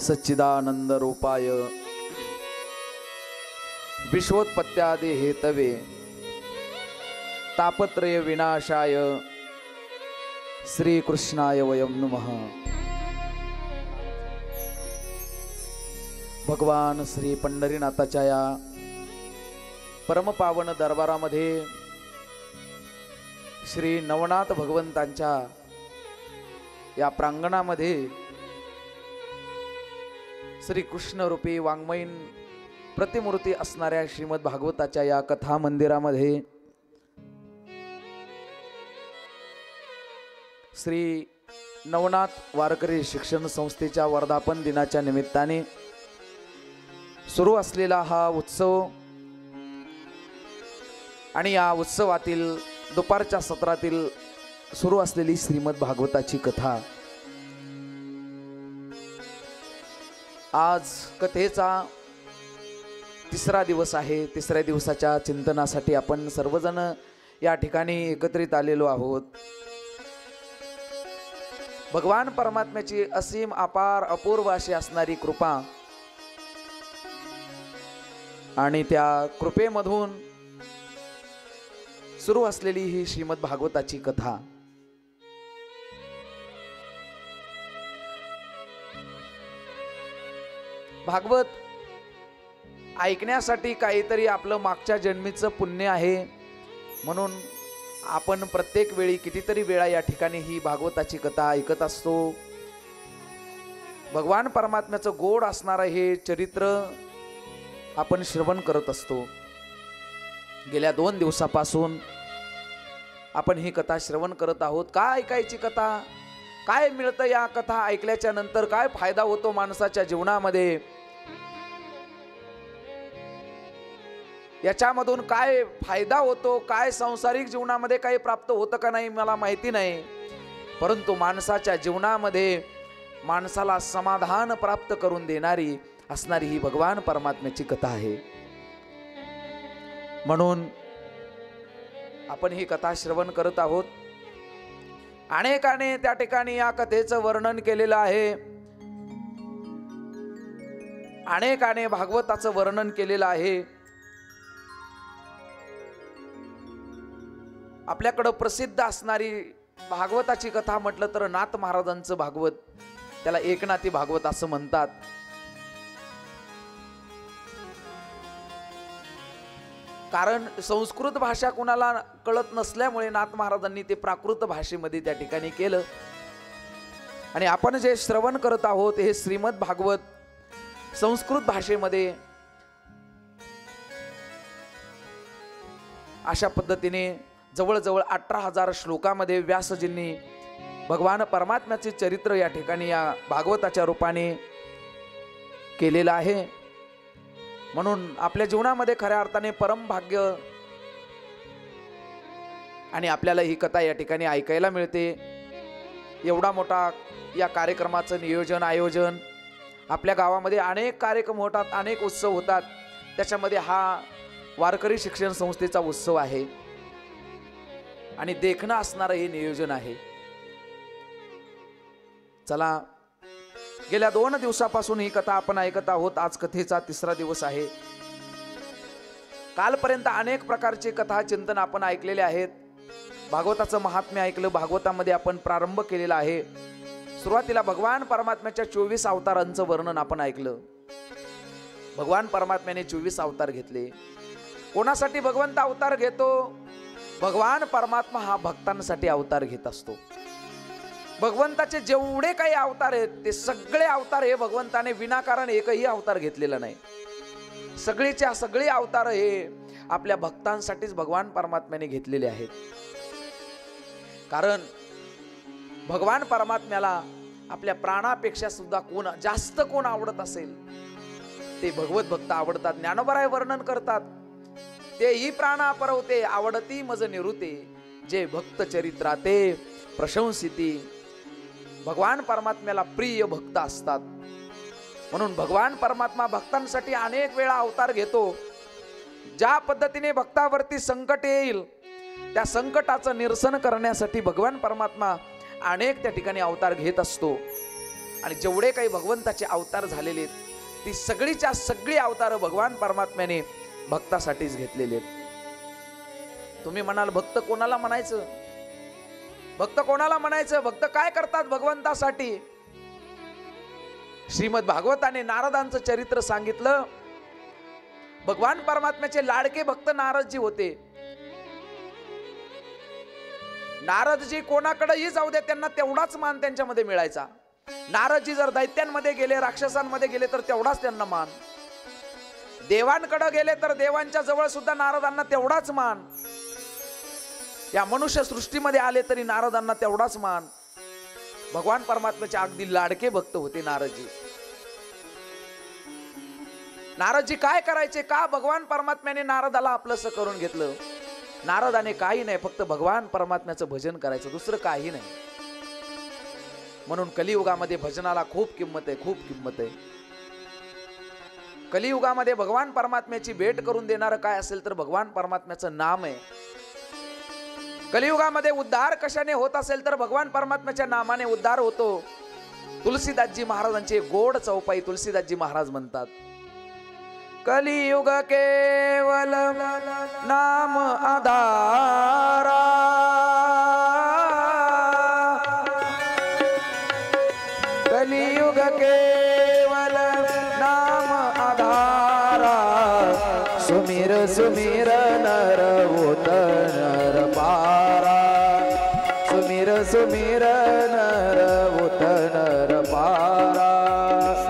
सच्चिदानंद रूपाय विश्वोत्पत्त्यादि Hathaway तापत्रय विनाशाय श्री कृष्णाय वयं नमः। भगवान श्री पंढरीनाथाच्या या परमपावन दरबारामध्ये श्री नवनाथ भगवंतांच्या या प्रांगणामध्ये श्री कृष्ण रूपी वाङ्मयीन प्रतिमूर्ती असणाऱ्या श्रीमद भागवताच्या या कथा मंदिरामध्ये श्री नवनाथ वारकरी शिक्षण संस्थेच्या वर्धापन दिनाच्या निमित्ताने सुरू असलेला हा उत्सव आणि या उत्सवातील दुपारच्या सत्रातील सुरू असलेली श्रीमद भागवताची कथा आज कथेचा तिसरा दिवस आहे। तिसऱ्या दिवसाच्या चिंतनासाठी आपण सर्वजण या ठिकाणी एकत्रित आलेलो आहोत। भगवान परमात्म्याची असीम अपार अपूर्व अशी असणारी कृपा आणि त्या कृपेमधून सुरू असलेली ही श्रीमद भागवताची कथा भागवत ऐकण्यासाठी काहीतरी आपलं मागच्या जन्मीचं पुण्य आहे, म्हणून आपण प्रत्येक वेळी कितीतरी वेळा या ठिकाणी ही भागवताची कथा ऐकत असतो। भगवान परमात्म्याचं गोड असणारं हे चरित्र आपण श्रवण करत असतो। गेल्या 2 दिवसापासून आपण ही कथा श्रवण करत आहोत। काय ऐकायची कथा, काय मिळतं या कथा ऐकल्याच्या नंतर, काय फायदा होतो माणसाच्या जीवनामध्ये, याच्यामधून काय फायदा होतो, काय सांसारिक जीवनामध्ये काही प्राप्त होतं का नाही मला माहिती नाही, परंतु माणसाच्या जीवनामध्ये माणसाला समाधान प्राप्त करून देणारी असणारी ही भगवान परमात्म्याची कथा आहे। म्हणून आपण ही कथा श्रवण करत आहोत। अनेकाने त्या ठिकाणी या कथेचं वर्णन केलेलं आहे, अनेकाने भागवताचं वर्णन केलेलं आहे। आपल्याकडं प्रसिद्ध असणारी भागवताची कथा म्हटलं तर नाथ महाराजांचं भागवत, त्याला एकनाथी भागवत असं म्हणतात। कारण संस्कृत भाषा कुणाला कळत नसल्यामुळे नाथ महाराजांनी ते प्राकृत भाषेमध्ये त्या ठिकाणी केलं। आणि आपण जे श्रवण करत आहोत हे श्रीमद भागवत संस्कृत भाषेमध्ये अशा पद्धतीने जवळजवळ 18,000 श्लोकामध्ये व्यासजींनी भगवान परमात्म्याचे चरित्र या ठिकाणी या भागवताच्या रूपाने केलेलं आहे। म्हणून आपल्या जीवनामध्ये खऱ्या अर्थाने परम भाग्य आणि आपल्याला ही कथा या ठिकाणी ऐकायला मिळते। एवढा मोठा या कार्यक्रमाचं नियोजन आयोजन, आपल्या गावामध्ये अनेक कार्यक्रम होतात, अनेक उत्सव होतात, त्याच्यामध्ये हा वारकरी शिक्षण संस्थेचा उत्सव आहे आणि देखणं असणारं हे नियोजन आहे। चला, गेल्या 2 दिवसापासून ही कथा आपण ऐकत आहोत। आज कथेचा तिसरा दिवस आहे। कालपर्यंत अनेक प्रकारचे कथा चिंतन आपण ऐकलेले आहेत। भागवताचं महात्म्य ऐकलं, भागवतामध्ये आपण प्रारंभ केलेला आहे। सुरुवातीला भगवान परमात्म्याच्या 24 अवतारांचं वर्णन आपण ऐकलं। भगवान परमात्म्याने 24 अवतार घेतले। कोणासाठी भगवंत अवतार घेतो? भगवान परमात्मा हा भक्तांसाठी अवतार घेत असतो। भगवंताचे जेवढे काही अवतार आहेत ते सगळे अवतार हे भगवंताने विनाकारण एकही अवतार घेतलेला नाही। सगळेच्या सगळे अवतार हे आपल्या भक्तांसाठीच भगवान परमात्म्याने घेतलेले आहेत। कारण भगवान परमात्म्याला आपल्या प्राणापेक्षा सुद्धा जास्त कोण आवडत असेल ते भगवत भक्त आवडतात। ज्ञानोबराय वर्णन करतात, तेही प्राणा परवते आवडती मज निरुते, जे भक्त चरित्राते प्रशंसिती। भगवान परमात्म्याला प्रिय भक्त असतात, म्हणून भगवान परमात्मा भक्तांसाठी अनेक वेळा अवतार घेतो। ज्या पद्धतीने भक्तावरती संकट येईल त्या संकटाचं निरसन करण्यासाठी भगवान परमात्मा अनेक त्या ठिकाणी अवतार घेत असतो। आणि जेवढे काही भगवंताचे अवतार झालेले आहेत ती सगळीच्या सगळी अवतार भगवान परमात्म्याने भक्तासाठीच घेतलेले आहेत। तुम्ही म्हणाल भक्त कोणाला म्हणायचं, भक्त कोणाला म्हणायचं, भक्त काय करतात भगवंतासाठी? श्रीमद भागवताने नारदांचं चरित्र सांगितलं। भगवान परमात्म्याचे लाडके भक्त नारदजी होते। नारदजी कोणाकडेही जाऊ दे त्यांना तेवढाच मान त्यांच्यामध्ये मिळायचा। नारदजी जर दैत्यांमध्ये गेले, राक्षसांमध्ये गेले तर तेवढाच त्यांना मान, देवांकडे गेले तर देवांच्या जवळ सुद्धा नारदांना तेवढाच मान, या मनुष्य सृष्टीमध्ये आले तरी नारदांना तेवढाच मान। भगवान परमात्म्याचे अगदी लाडके भक्त होते नारदजी। नारदजी काय करायचे, का भगवान परमात्म्याने नारदाला आपलंसं करून घेतलं? नारदाने काही नाही, फक्त भगवान परमात्म्याचं भजन करायचं, दुसरं काही नाही। म्हणून कलियुगामध्ये भजनाला खूप किंमत आहे, खूप किंमत आहे। कलियुगामध्ये भगवान परमात्म्याची भेट करून देणारं काय असेल तर भगवान परमात्म्याचं नाम आहे। कलियुगामध्ये उद्धार कशाने होत असेल तर भगवान परमात्म्याच्या नामाने उद्धार होतो। तुलसीदासजी महाराजांची गोड चौपाई तुलसीदासजी महाराज म्हणतात, कलियुग केवल नाम आधारा, कलियुग केवल नाम आधारा, सुमिर सुमिर नर होत नर पारा, सुमिर सुमिर नर होत नर पारा,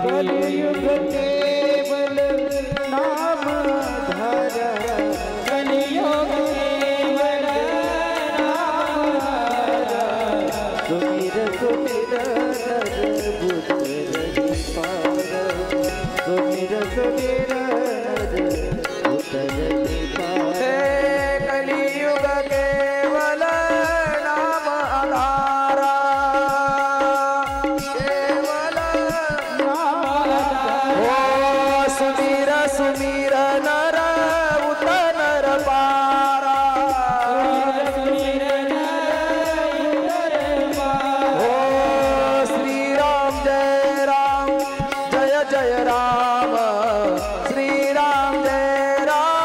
कलियुग केवल नाम आधारा, कलियुग केवल नाम आधारा, सुमिर सुमिर नर होत नर पारा, सुमिर सुमिर नर होत नर पारा, कलियुग केवल नाम आधारा, केवल नाम आधारा, ओ सुमिर सुमिर नर होत नर पारा, सुमिर नर होत नर पारा, ओ श्री राम जय राम जय जय राम, श्री राम जय राम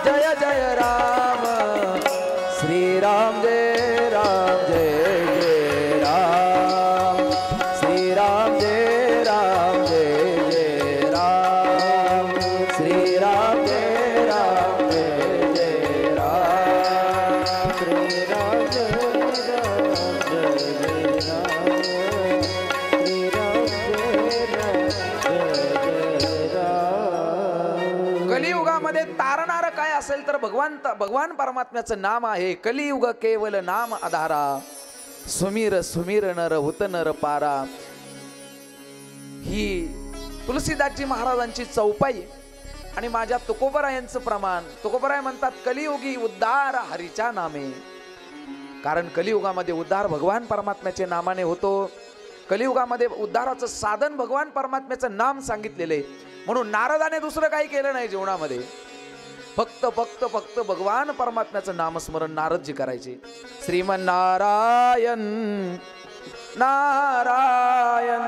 जय जय राम, श्री राम जय राम जय जय राम, श्री राम जय राम जय जय राम, श्री राम जय राम जय जय राम, श्री राम जय राम जय जय राम, श्री राम जय राम जय जय राम। कलियुगामध्ये तारणार काय असेल तर भगवान परमात्म्याचं नाम आहे। कलियुग केवल नाम आधारा, सुमीर सुमीर नर होत नर पारा, ही तुलसीदासजी महाराजांची चौपाई आणि माझ्या तुकोबरायांचं प्रमाण। तुकोबराय म्हणतात कलियुगी उद्धार हरीच्या नामे, कारण कलियुगामध्ये उद्धार भगवान परमात्म्याच्या नामाने होतो। कलियुगामध्ये उद्धाराचं साधन भगवान परमात्म्याचं नाम सांगितलेले, म्हणून नारदाने दुसरं काही केलं नाही जीवनामध्ये, फक्त फक्त फक्त भगवान परमात्म्याचं नामस्मरण नारदजी करायचे। श्रीमन्नारायण नारायण,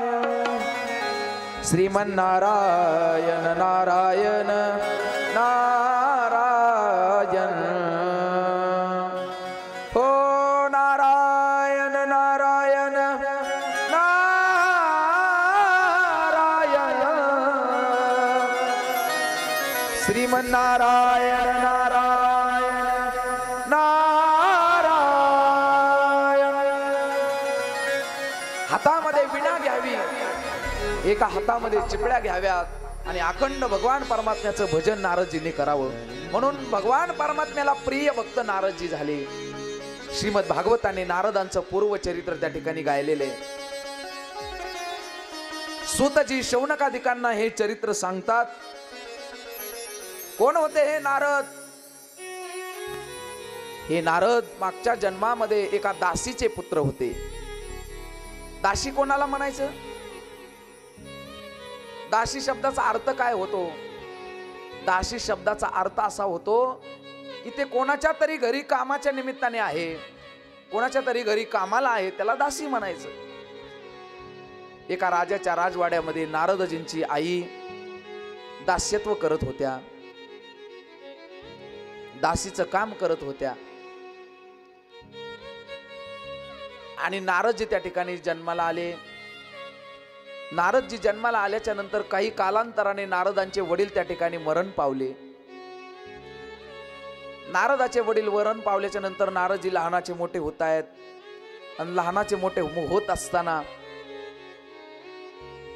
श्रीमन्नारायण नारायण नारायण, हो नारायण नारायण नारायण, श्रीमन्नारायण नारायण नारायण। हातामध्ये विणा घ्यावी, एका हातामध्ये चिपळ्या घ्याव्यात आणि अखंड भगवान परमात्म्याचं भजन नारदजींनी करावं। म्हणून भगवान परमात्म्याला प्रिय भक्त नारदजी झाले। श्रीमद भागवताने नारदांचं पूर्व चरित्र त्या ठिकाणी गायलेले। सूतजी शौनकादिकांना हे चरित्र सांगतात। कोण होते हे नारद? हे नारद मागच्या जन्मामध्ये एका दासीचे पुत्र होते। दासी कोणाला म्हणायचं? दासी शब्दाचा अर्थ काय होतो? दासी शब्दाचा अर्थ असा होतो की ते कोणाच्या तरी घरी कामाच्या निमित्ताने आहे, कोणाच्या तरी घरी कामाला आहे, त्याला दासी म्हणायचं। एका राजाच्या राजवाड्यामध्ये नारदजींची आई दास्यत्व करत होत्या, दासीचं काम करत होत्या. आणि नारदजी त्या ठिकाणी जन्माला आले. नारदजी जन्माला आल्याच्या नंतर काही कालांतराने नारदांचे वडील त्या ठिकाणी मरण पावले. नारदाचे वडील मरण पावल्याच्या नंतर नारदजी लहानाचे मोठे होत आहेत. आणि लहानाचे मोठे होत असताना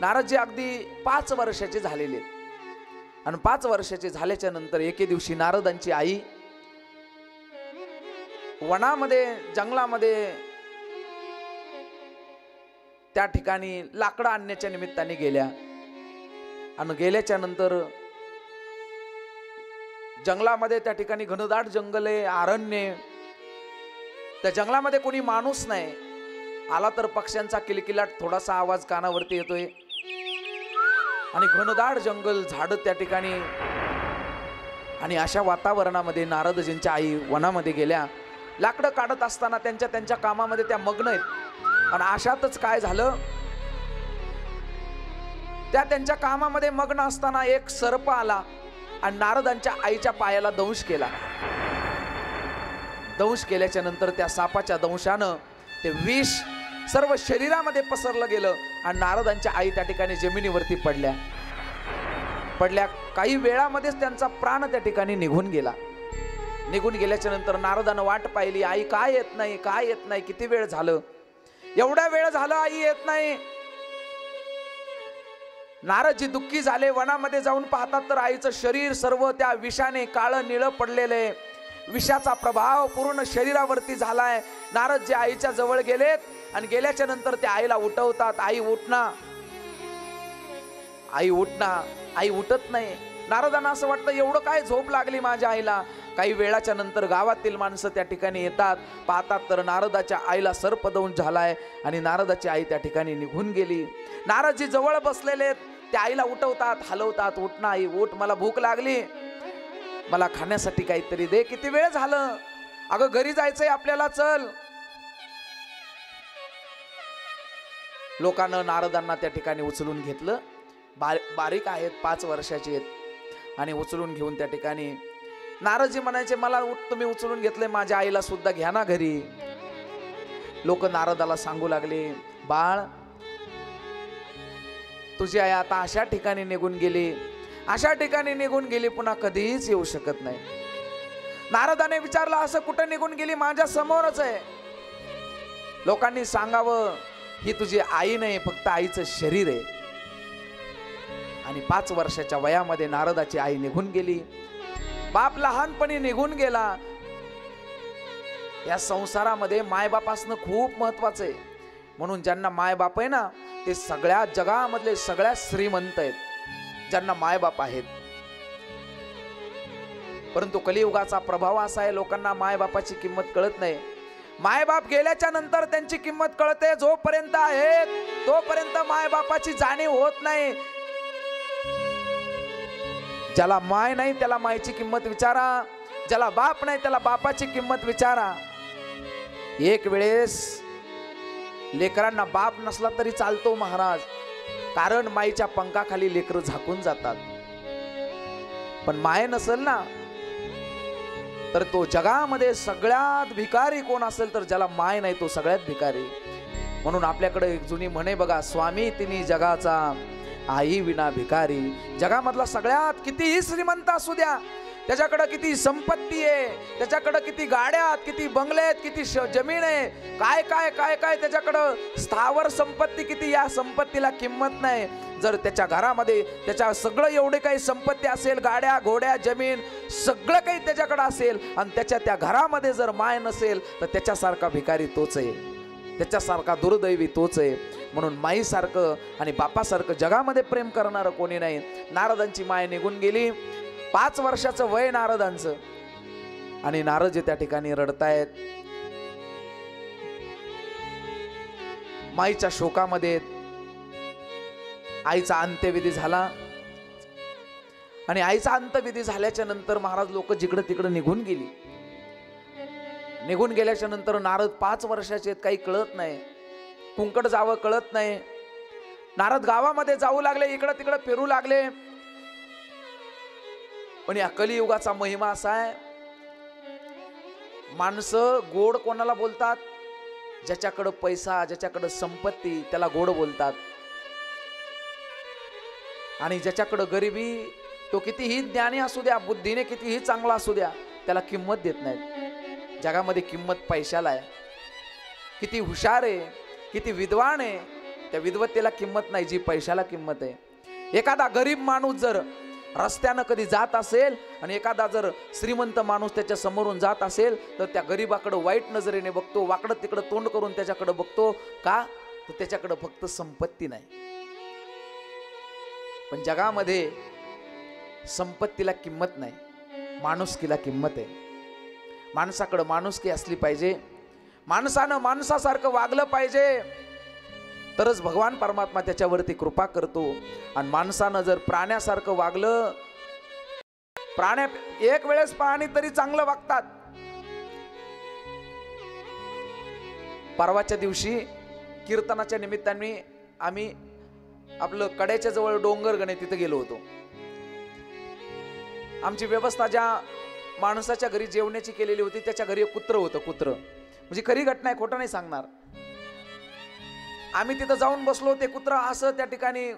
नारदजी अगदी 5 वर्षाचे झालेले. आणि 5 वर्षाचे झाल्याच्या नंतर एके दिवशी नारदांची आई वनामध्ये जंगलामध्ये त्या ठिकाणी लाकडं आणण्याच्या निमित्ताने गेल्या. आणि गेल्याच्या नंतर जंगलामध्ये त्या ठिकाणी घनदाट जंगल आहे, अरण्य. त्या जंगलामध्ये कोणी माणूस नाही. आला तर पक्ष्यांचा किलकिलाट थोडासा आवाज कानावरती येतोय. आणि घनदाट जंगल, झाड त्या ठिकाणी. आणि अशा वातावरणामध्ये नारदजींच्या आई वनामध्ये गेल्या. लाकडं काढत असताना त्यांच्या कामामध्ये त्या मग्न आहेत. आणि अशातच काय झालं, त्यांच्या कामामध्ये मग्न असताना एक सर्प आला आणि नारदांच्या आईच्या पायाला दंश केला. दंश केल्याच्या नंतर त्या सापाच्या दंशानं ते विष सर्व शरीरामध्ये पसरलं गेलं. आणि नारदांच्या आई त्या ठिकाणी जमिनीवरती पडल्या. काही वेळामध्येच त्यांचा प्राण त्या ठिकाणी निघून गेला. निघून गेल्याच्या नंतर नारदानं वाट पाहिली, आई काय येत नाही, काय येत नाही, किती वेळ झालं, एवढा वेळ झाला आई येत नाही. नारदजी दुःखी झाले. वनामध्ये जाऊन पाहतात तर आईचं शरीर सर्व त्या विषाने काळं निळं पडलेलं आहे. विषाचा प्रभाव पूर्ण शरीरावरती झालाय. नारदजी आईच्या जवळ गेलेत आणि गेल्याच्या नंतर त्या आईला उठवतात. आई उठना, आई उठना. आई उठत नाही. नारदांना असं वाटतं एवढं काय झोप लागली माझ्या आईला. काही वेळाच्या नंतर गावातील माणसं त्या ठिकाणी येतात. पाहतात तर नारदाच्या आईला सर्पदंश झालाय आणि नारदाची आई त्या ठिकाणी निघून गेली. नारदजी जवळ बसलेले त्या आईला उठवतात, हलवतात. उठ ना आई, उठ, मला भूक लागली, मला खाण्यासाठी काहीतरी दे, किती वेळ झालं, अगं घरी जायचंय आपल्याला, चल. लोकांना नारदांना त्या ठिकाणी उचलून घेतलं. बारीक आहेत, 5 वर्षाचे आहेत. आणि उचलून घेऊन त्या ठिकाणी नारदजी म्हणायचे, मला तुम्ही उचलून घेतले, माझ्या आईला सुद्धा घ्या ना घरी. लोक नारदाला सांगू लागले, बाळ तुझी आई आता अशा ठिकाणी निघून गेली, अशा ठिकाणी निघून गेली, पुन्हा कधीच येऊ शकत नाही. नारदाने विचारलं, असं कुठं निघून गेली, माझ्या समोरच आहे. लोकांनी सांगावं, ही तुझी आई नाही, फक्त आईचं शरीर आहे. आणि 5 वर्षाच्या वयामध्ये नारदाची आई निघून गेली. बाप लहानपणी निघून गेला. या संसारामध्ये मायबाप असणं खूप महत्वाचं आहे. म्हणून ज्यांना मायबाप आहे ना, ते सगळ्या जगामधले सगळ्यात श्रीमंत आहेत, ज्यांना मायबाप आहेत. परंतु कलियुगाचा प्रभाव असा आहे, लोकांना मायबापाची किंमत कळत नाही. मायबाप गेल्याच्या नंतर त्यांची किंमत कळते. जोपर्यंत आहेत तोपर्यंत मायबापाची जाणीव होत नाही. ज्याला माय नाही त्याला मायची किंमत विचारा, ज्याला बाप नाही त्याला बापाची किंमत विचारा. एक वेळेस लेकरांना बाप नसला तरी चालतो महाराज, कारण माईच्या पंखाखाली लेकरं झाकून जातात. पण माय नसेल ना, तर तो जगामध्ये सगळ्यात भिकारी कोण असेल, तर ज्याला माय नाही तो सगळ्यात भिकारी. म्हणून आपल्याकडे एक जुनी म्हणे बघा, स्वामी तिन्ही जगाचा, आई विना भिकारी. जगामधला सगळ्यात कितीही श्रीमंत असू द्या, त्याच्याकडे किती संपत्ती आहे, त्याच्याकडे किती गाड्या, किती बंगले आहेत, किती जमीन आहे, काय काय काय काय त्याच्याकडं स्थावर संपत्ती किती, या संपत्तीला किंमत नाही. जर त्याच्या घरामध्ये त्याच्या सगळं एवढे काही संपत्ती असेल, गाड्या घोड्या जमीन सगळं काही त्याच्याकडे असेल, आणि त्याच्या त्या घरामध्ये जर माय नसेल, तर त्याच्यासारखा भिकारी तोच आहे, त्याच्यासारखा दुर्दैवी तोच आहे. म्हणून माईसारखं आणि बापासारखं जगामध्ये प्रेम करणारं कोणी नाही. नारदांची माय निघून गेली. 5 वर्षाचं वय नारदांचं. आणि नारद त्या ठिकाणी रडतायत. माईच्या शोकामध्ये आईचा अंत्यविधी झाला. आणि आईचा अंत्यविधी झाल्याच्या नंतर महाराज लोक जिकडं तिकडं निघून गेली. निघून गेल्याच्या नंतर नारद 5 वर्षाचे आहेत, काही कळत नाही, कुंकड जावं कळत नाही. नारद गावामध्ये जाऊ लागले, इकडं तिकडं फिरू लागले. पण या कलियुगाचा महिमा असा आहे, माणसं गोड कोणाला बोलतात? ज्याच्याकडे पैसा, ज्याच्याकडे संपत्ती, त्याला गोड बोलतात. आणि ज्याच्याकडे गरिबी, तो कितीही ज्ञानी असू द्या, बुद्धीने कितीही चांगला असू द्या, त्याला किंमत देत नाहीत. जगामध्ये किंमत पैशाला आहे. किती हुशार आहे, किती विद्वान आहे, त्या विद्वत्तेला किंमत नाही जी पैशाला किंमत आहे. एखादा गरीब माणूस जर रस्त्यानं कधी जात असेल आणि एखादा जर श्रीमंत माणूस त्याच्या समोरून जात असेल, तर त्या गरीबाकडे वाईट नजरेने बघतो, वाकडं तिकडं तोंड करून त्याच्याकडे बघतो. का? तर त्याच्याकडे फक्त संपत्ती नाही. पण जगामध्ये संपत्तीला किंमत नाही, माणुसकीला किंमत आहे. माणसाकडे माणुसकी असली पाहिजे, माणसानं माणसासारखं वागलं पाहिजे, तरच भगवान परमात्मा त्याच्यावरती कृपा करतो. आणि माणसानं जर प्राण्यासारखं वागलं, प्राण्या एक वेळेस प्राणी तरी चांगलं वागतात. परवाच्या दिवशी कीर्तनाच्या निमित्ताने आम्ही आपलं कड्याच्या जवळ डोंगरगणे तिथे गेलो होतो. आमची व्यवस्था ज्या माणसाच्या घरी जेवण्याची केलेली होती, त्याच्या घरी एक कुत्र होतं. कुत्र म्हणजे खरी घटना आहे, खोटं नाही सांगणार. आम्ही तिथं जाऊन बसलो. ते कुत्र असं त्या ठिकाणी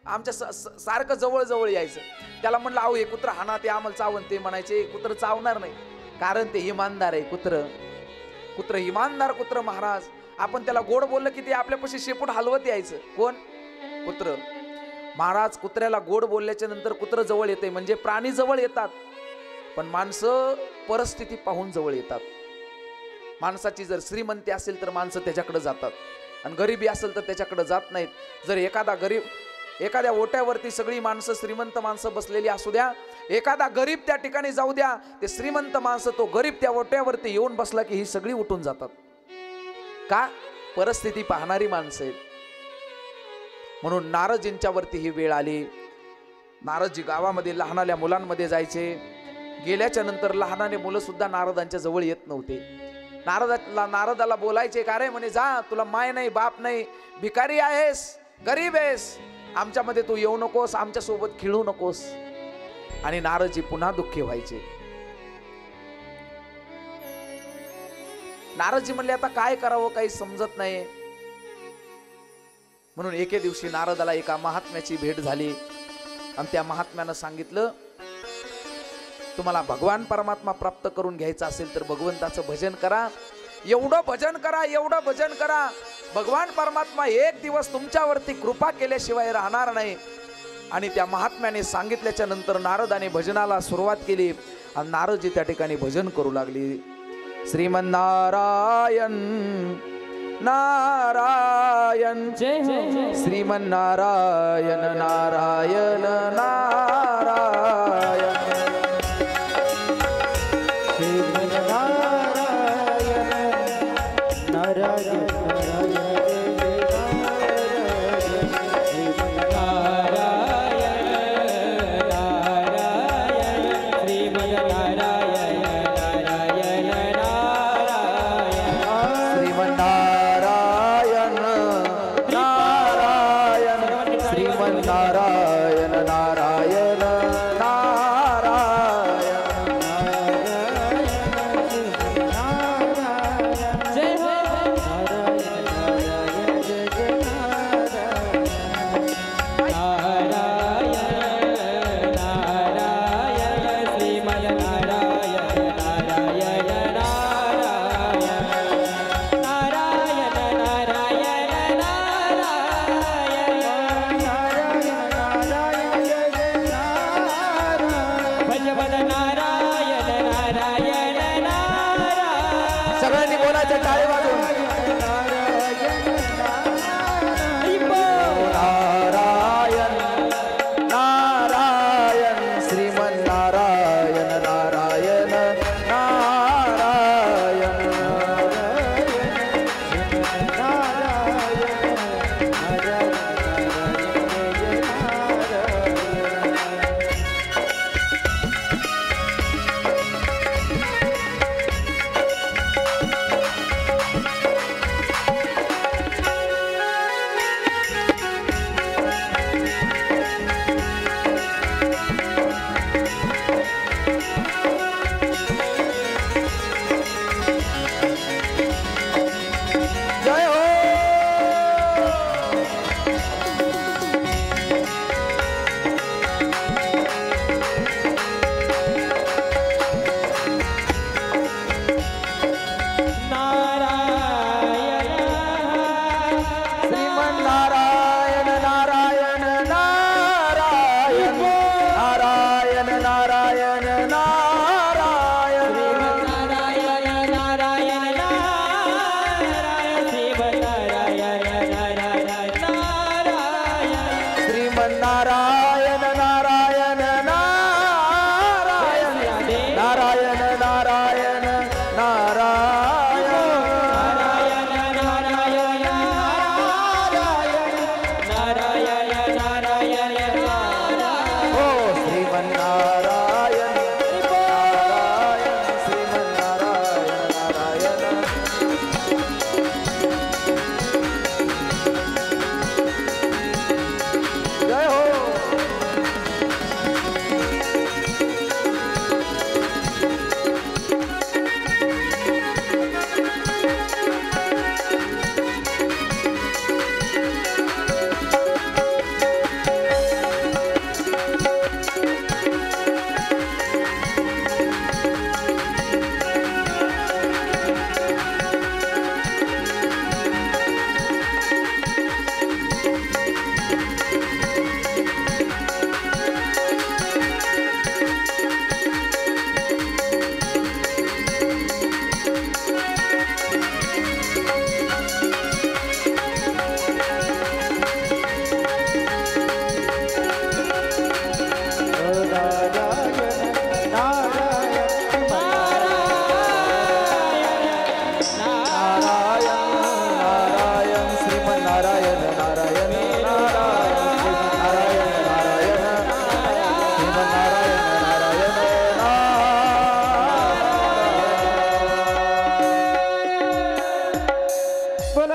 आमच्या सारखं जवळ जवळ यायचं. त्याला म्हणलं, अहो हे कुत्र हाना, ते आम्हाला चावण. ते म्हणायचे कुत्र चावणार नाही, कारण ते इमानदार आहे. कुत्र इमानदार कुत्र महाराज. आपण त्याला गोड बोललं की ते आपल्यापाशी शेपूट हलवत यायचं. कोण? कुत्र महाराज. कुत्र्याला गोड बोलल्याच्या नंतर कुत्र जवळ येते, म्हणजे प्राणी जवळ येतात. पण माणसं परिस्थिती पाहून जवळ येतात. माणसाची जर श्रीमंती असेल तर माणसं त्याच्याकडे जातात, आणि गरिबी असेल तर त्याच्याकडे जात नाहीत. जर एखाद्या ओट्यावरती सगळी माणसं श्रीमंत माणसं बसलेली असू द्या, एखादा गरीब त्या ठिकाणी जाऊ द्या, ते श्रीमंत माणसं, तो गरीब त्या ओट्यावरती येऊन बसला की ही सगळी उठून जातात. का? परिस्थिती पाहणारी माणसं आहेत. म्हणून नारदजींच्यावरती ही वेळ आली. नारदजी गावामध्ये लहानाल्या मुलांमध्ये जायचे. गेल्याच्या नंतर लहानाने मुलं सुद्धा नारदांच्या जवळ येत नव्हते. नारदाला बोलायचे, का रे? म्हणे, जा, तुला माय नाही, बाप नाही, भिकारी आहेस, गरीब आहेस, आमच्यामध्ये तू येऊ नकोस, आमच्या सोबत खेळू नकोस. आणि नारदजी पुन्हा दुःखी व्हायचे. नारदजी म्हणले, आता काय करावं, काही समजत नाही. म्हणून एके दिवशी नारदाला एका महात्म्याची भेट झाली. आणि त्या महात्म्यानं सांगितलं, तुम्हाला भगवान परमात्मा प्राप्त करून घ्यायचा असेल तर भगवंताचं भजन करा, एवढं भजन करा, एवढं भजन करा. भगवान परमात्मा एक दिवस तुमच्यावरती कृपा केल्याशिवाय राहणार नाही. आणि त्या महात्म्याने सांगितल्याच्या नंतर नारदाने भजनाला सुरुवात केली. आणि नारदजी त्या ठिकाणी भजन करू लागली. श्रीमन्नारायण नारायण श्रीमन्नारायण नारायण नारायण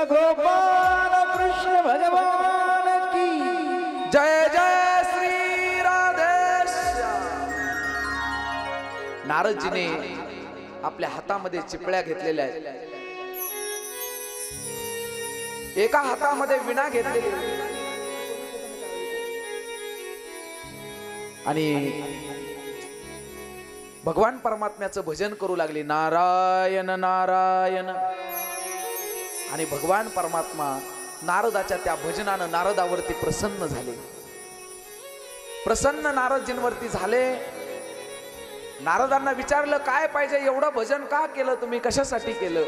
गोपाल कृष्ण भगवान की जय जय श्री राधेश। नारदजीने आपल्या हातामध्ये चिपळ्या घेतलेल्या आहेत, एका हातामध्ये विणा घेतलेली आणि भगवान परमात्म्याचं भजन करू लागले, नारायण नारायण। आणि भगवान परमात्मा नारदाच्या त्या भजनानं नारदावरती प्रसन्न झाले, प्रसन्न नारदजींवरती झाले। नारदांना विचारलं काय पाहिजे, एवढं भजन का केलं तुम्ही, कशासाठी केलं?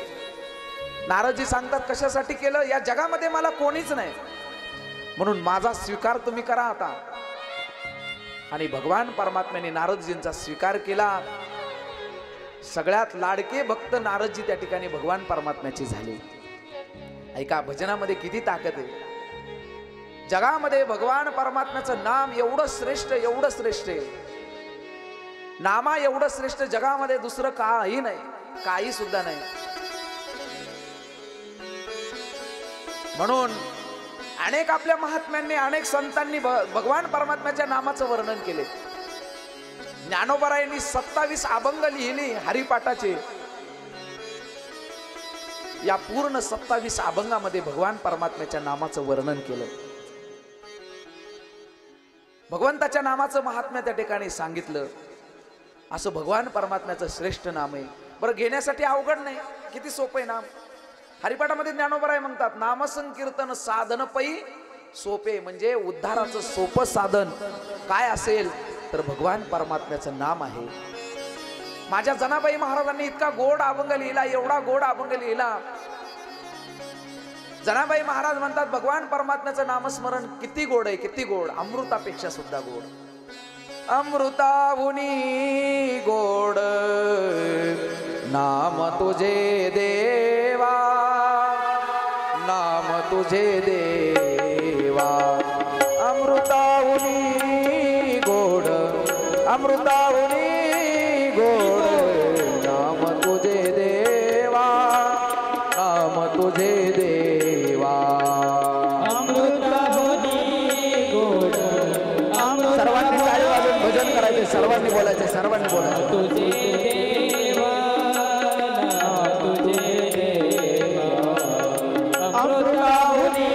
नारदजी सांगतात कशासाठी केलं, या जगामध्ये मला कोणीच नाही म्हणून माझा स्वीकार तुम्ही करा आता। आणि भगवान परमात्म्याने नारदजींचा स्वीकार केला। सगळ्यात लाडके भक्त नारदजी त्या ठिकाणी भगवान परमात्म्याचे झाले। ऐका, भजनामध्ये किती ताकद आहे। जगामध्ये भगवान परमात्म्याचं नाम एवढं श्रेष्ठ, एवढं श्रेष्ठ आहे, नामा एवढं श्रेष्ठ जगामध्ये दुसरं काही नाही, काही सुद्धा नाही। म्हणून अनेक आपल्या महात्म्यांनी, अनेक संतांनी भगवान परमात्म्याच्या नामाचं वर्णन केले। ज्ञानोबरायांनी 27 अभंग लिहिली हरिपाठाचे। या पूर्ण 27 अभंगामध्ये भगवान परमात्म्याच्या नामाचं वर्णन केलं, भगवंताच्या नामाचं महात्म्य त्या ठिकाणी सांगितलं। असं भगवान परमात्म्याचं श्रेष्ठ नाम आहे। बरं, घेण्यासाठी अवघड नाही, किती सोपं आहे नाम। हरिपाठामध्ये ज्ञानोबराय म्हणतात, नामसंकीर्तन साधन पै सोपे, म्हणजे उद्धाराचं सोपं साधन काय असेल तर भगवान परमात्म्याचं नाम आहे। माझ्या जनाबाई महाराजांनी इतका गोड अभंग लिहिला, एवढा गोड अभंग लिहिला। जनाबाई महाराज म्हणतात भगवान परमात्म्याचं नामस्मरण किती गोड आहे, किती गोड, अमृतापेक्षा सुद्धा गोड। अमृताहुनी गोड नाम तुझे देवा, नाम तुझे देवा। अमृताहुनी गोड, अमृताहुनी गोड नाम तुझे देवा, नाम तुझे देवा। अमृताहुनी गोड, सर्वांनी टाळी वाजवून भजन करायचे, सर्वांनी बोलायचे, सर्वांनी बोलायचे। तुझे देवा, तुझे देवा। अमृताहुनी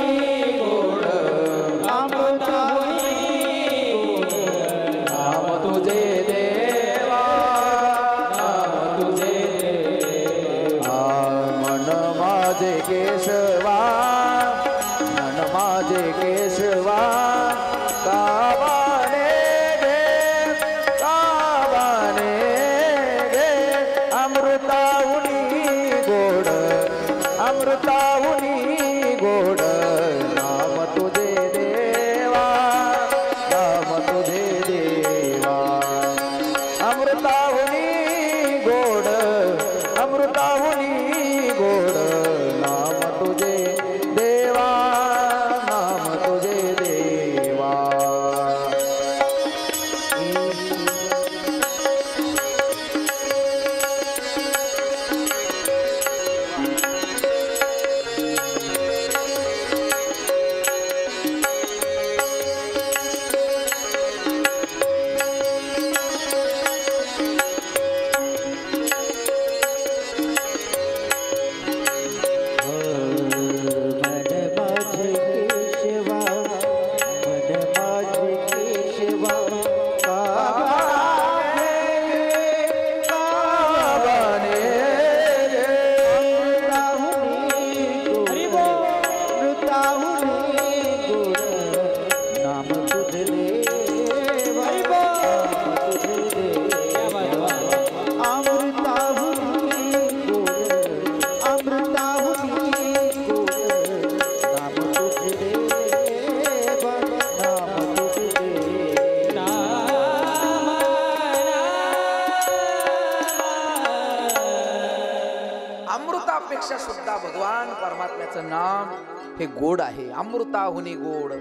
गोड, अमृताहुनी गोड नाम तुझे देवा, नाम तुझे देवा। मन माझे केशवा, मन माझे केशवा, कावाने गे, कावाने गे। अमृताहुनी गोड, अमृताहुनी गोड नाम तुझे देवा, नाम तुझे देवा। अमृताहुनी गोड, अमृताहुनी गोड नाम तुझे देवा, नाम तुझे देवा। अमृतापेक्षा सुद्धा भगवान परमात्म्याचं नाम हे गोड आहे। अमृताहुनी गोड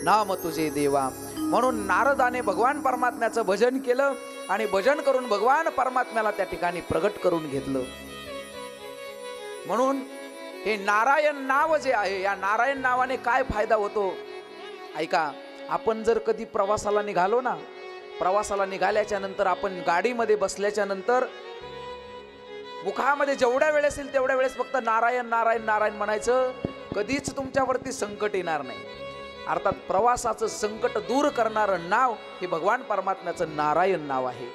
नाम तुझे देवा। म्हणून नारदाने भगवान परमात्म्याचं भजन केलं आणि भजन करून भगवान परमात्म्याला त्या ठिकाणी प्रगट करून घेतलं। म्हणून हे नारायण नाव जे आहे, या नारायण नावाने काय फायदा होतो ऐका. आपण जर कधी प्रवासाला निघालो ना, प्रवासाला निघाल्याच्या नंतर आपण गाडीमध्ये बसल्याच्या नंतर मुखामध्ये जेवढ्या वेळेस येईल तेवढ्या वेळेस फक्त नारायण नारायण नारायण म्हणायचं. कधीच तुमच्यावरती संकट येणार नाही. अर्थात प्रवासाचं संकट दूर करणारं नाव हे भगवान परमात्म्याचं नारायण नाव आहे.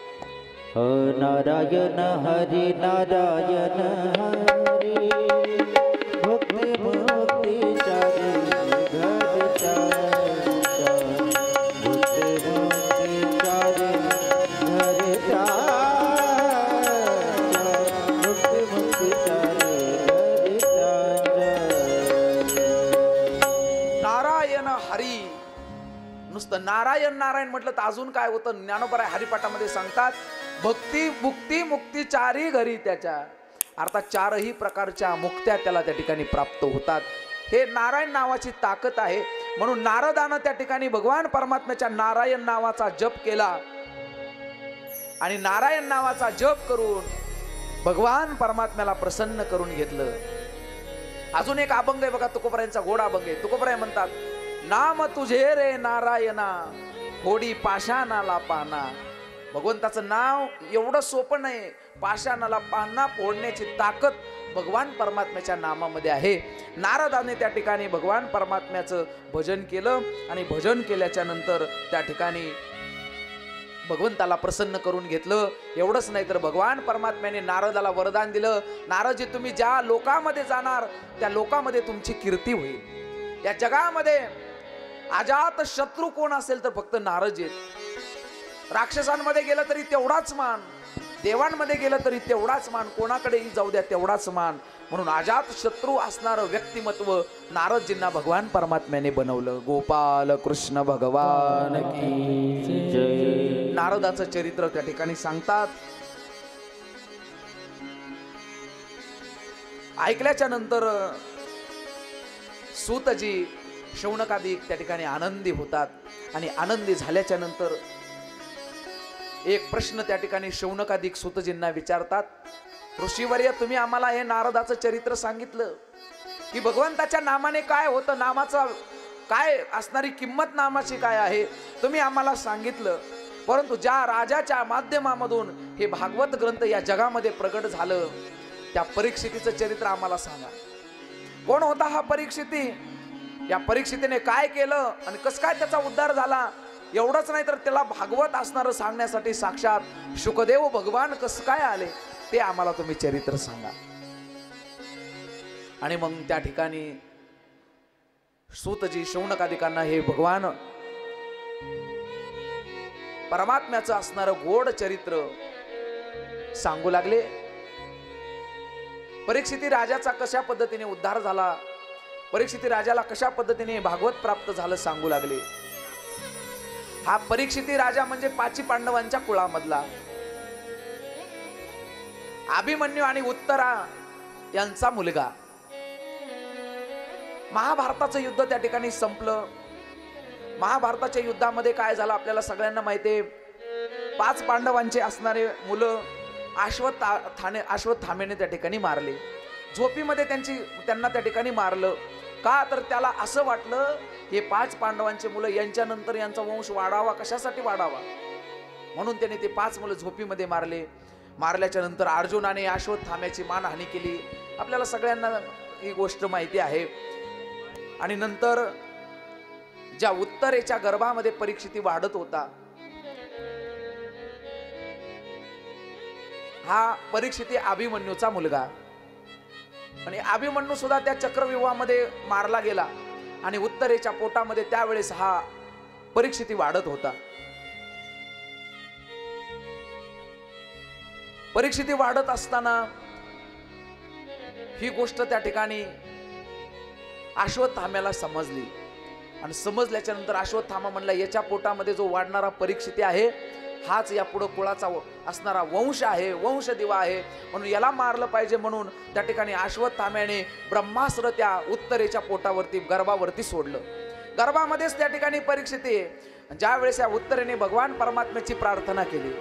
नारायण हरी नारायण हरी भक्ती मुक्ती चारी घर चारी भक्ती मुक्ती चारी घर चारी भक्ती मुक्ती चारी घर नारायण हरी. नुसतं नारायण नारायण म्हटलं तर अजून काय होतं. ज्ञानोबा हरिपाठामध्ये सांगतात भक्ती मुक्ती मुक्ती चारी घरी त्याच्या. अर्थात चारही प्रकारच्या मुक्त्या त्याला त्या ठिकाणी प्राप्त होतात. हे नारायण नावाची ताकद आहे. म्हणून नारदानं त्या ठिकाणी भगवान परमात्म्याच्या नारायण नावाचा जप केला आणि नारायण नावाचा जप करून भगवान परमात्म्याला प्रसन्न करून घेतलं. अजून एक अभंग आहे बघा, तुकोबरायांचा गोड अभंग आहे. तुकोबराय म्हणतात नाम तुझे रे नारायणा होडी पाषाणाला पाना. भगवंताचं नाव एवढं सोपं नाही. पाषाणाला पाना फोडण्याची ताकद भगवान परमात्म्याच्या नामामध्ये आहे. नारदाने त्या ठिकाणी भगवान परमात्म्याचं भजन केलं आणि भजन केल्याच्या नंतर त्या ठिकाणी भगवंताला प्रसन्न करून घेतलं. एवढंच नाही तर भगवान परमात्म्याने नारदाला वरदान दिलं, नारदजी तुम्ही ज्या लोकामध्ये जाणार त्या लोकामध्ये तुमची कीर्ती होईल. या जगामध्ये अजात शत्रू कोण असेल तर फक्त नारद आहेत. राक्षसांमध्ये गेलं तरी तेवढाच मान, देवांमध्ये गेलं तरी तेवढाच मान, कोणाकडेही जाऊ द्या तेवढाच मान. म्हणून अजात शत्रू असणारं व्यक्तिमत्व नारदजींना भगवान परमात्म्याने बनवलं. गोपाल कृष्ण भगवान की जय. नारदाचं चरित्र त्या ठिकाणी सांगतात. ऐकल्याच्या नंतर सूतजी शौनकादिक त्या ठिकाणी आनंदी होतात आणि आनंदी झाल्याच्या नंतर एक प्रश्न त्या ठिकाणी शौनकादिक सूतजींना विचारतात. ऋषीवर्य तुम्ही आम्हाला हे नारदाचं चरित्र सांगितलं की भगवंताच्या नामाने काय होतं, नामाचा काय असणारी किंमत नामाची काय आहे तुम्ही आम्हाला सांगितलं. परंतु ज्या राजाच्या माध्यमामधून हे भागवत ग्रंथ या जगामध्ये प्रगट झालं त्या परीक्षितीचं चरित्र आम्हाला सांगा. कोण होता हा परीक्षिती, या परीक्षितीने काय केलं आणि कसं काय त्याचा उद्धार झाला. एवढंच नाही तर त्याला भागवत असणारं सांगण्यासाठी साक्षात शुकदेव भगवान कसं काय आले ते आम्हाला तुम्ही चरित्र सांगा. आणि मग त्या ठिकाणी सूतजी शौनकादिकांना हे भगवान परमात्म्याचं असणारं गोड चरित्र सांगू लागले. परीक्षिती राजाचा कशा पद्धतीने उद्धार झाला, परीक्षिती राजाला कशा पद्धतीने भागवत प्राप्त झालं सांगू लागले. हा परीक्षिती राजा म्हणजे पाची पांडवांच्या कुळामधला अभिमन्यू आणि उत्तरा यांचा मुलगा. महाभारताचं युद्ध त्या ठिकाणी संपलं. महाभारताच्या युद्धामध्ये काय झालं आपल्याला सगळ्यांना माहितीये. 5 पांडवांचे असणारे मुलं अश्वत्थामेने त्या ठिकाणी मारले. झोपीमध्ये त्यांना त्या ठिकाणी मारलं. का तर त्याला असं वाटलं हे 5 पांडवांचे मुलं यांच्यानंतर यांचा वंश वाढावा, कशासाठी वाढावा म्हणून त्याने ते 5 मुलं झोपीमध्ये मारले. मारल्याच्या नंतर अर्जुनाने अश्वत्थाम्याची मानहानी केली. आपल्याला सगळ्यांना ही गोष्ट माहिती आहे. आणि नंतर ज्या उत्तरेच्या गर्भामध्ये परीक्षिती वाढत होता हा परीक्षिती अभिमन्यूचा मुलगा. आणि अभिमन्यू सुद्धा त्या चक्रव्यूहामध्ये मारला गेला आणि उत्तरेच्या पोटामध्ये त्यावेळेस हा परीक्षिती वाढत होता. परीक्षिती वाढत असताना ही गोष्ट त्या ठिकाणी अश्वत्थाम्याला समजली आणि समजल्याच्या नंतर अश्वत्थामा म्हणला याच्या पोटामध्ये जो वाढणारा परीक्षिती आहे हाच या पुढे कुळाचा असणारा वंश आहे, वंश दिवा आहे, म्हणून याला मारलं पाहिजे. म्हणून त्या ठिकाणी अश्वत्थाम्याने ब्रह्मास्त्र त्या उत्तरेच्या पोटावरती गर्भावरती सोडलं. गर्भामध्येच त्या ठिकाणी परीक्षिती ज्या वेळेस या उत्तरेने भगवान परमात्म्याची प्रार्थना केली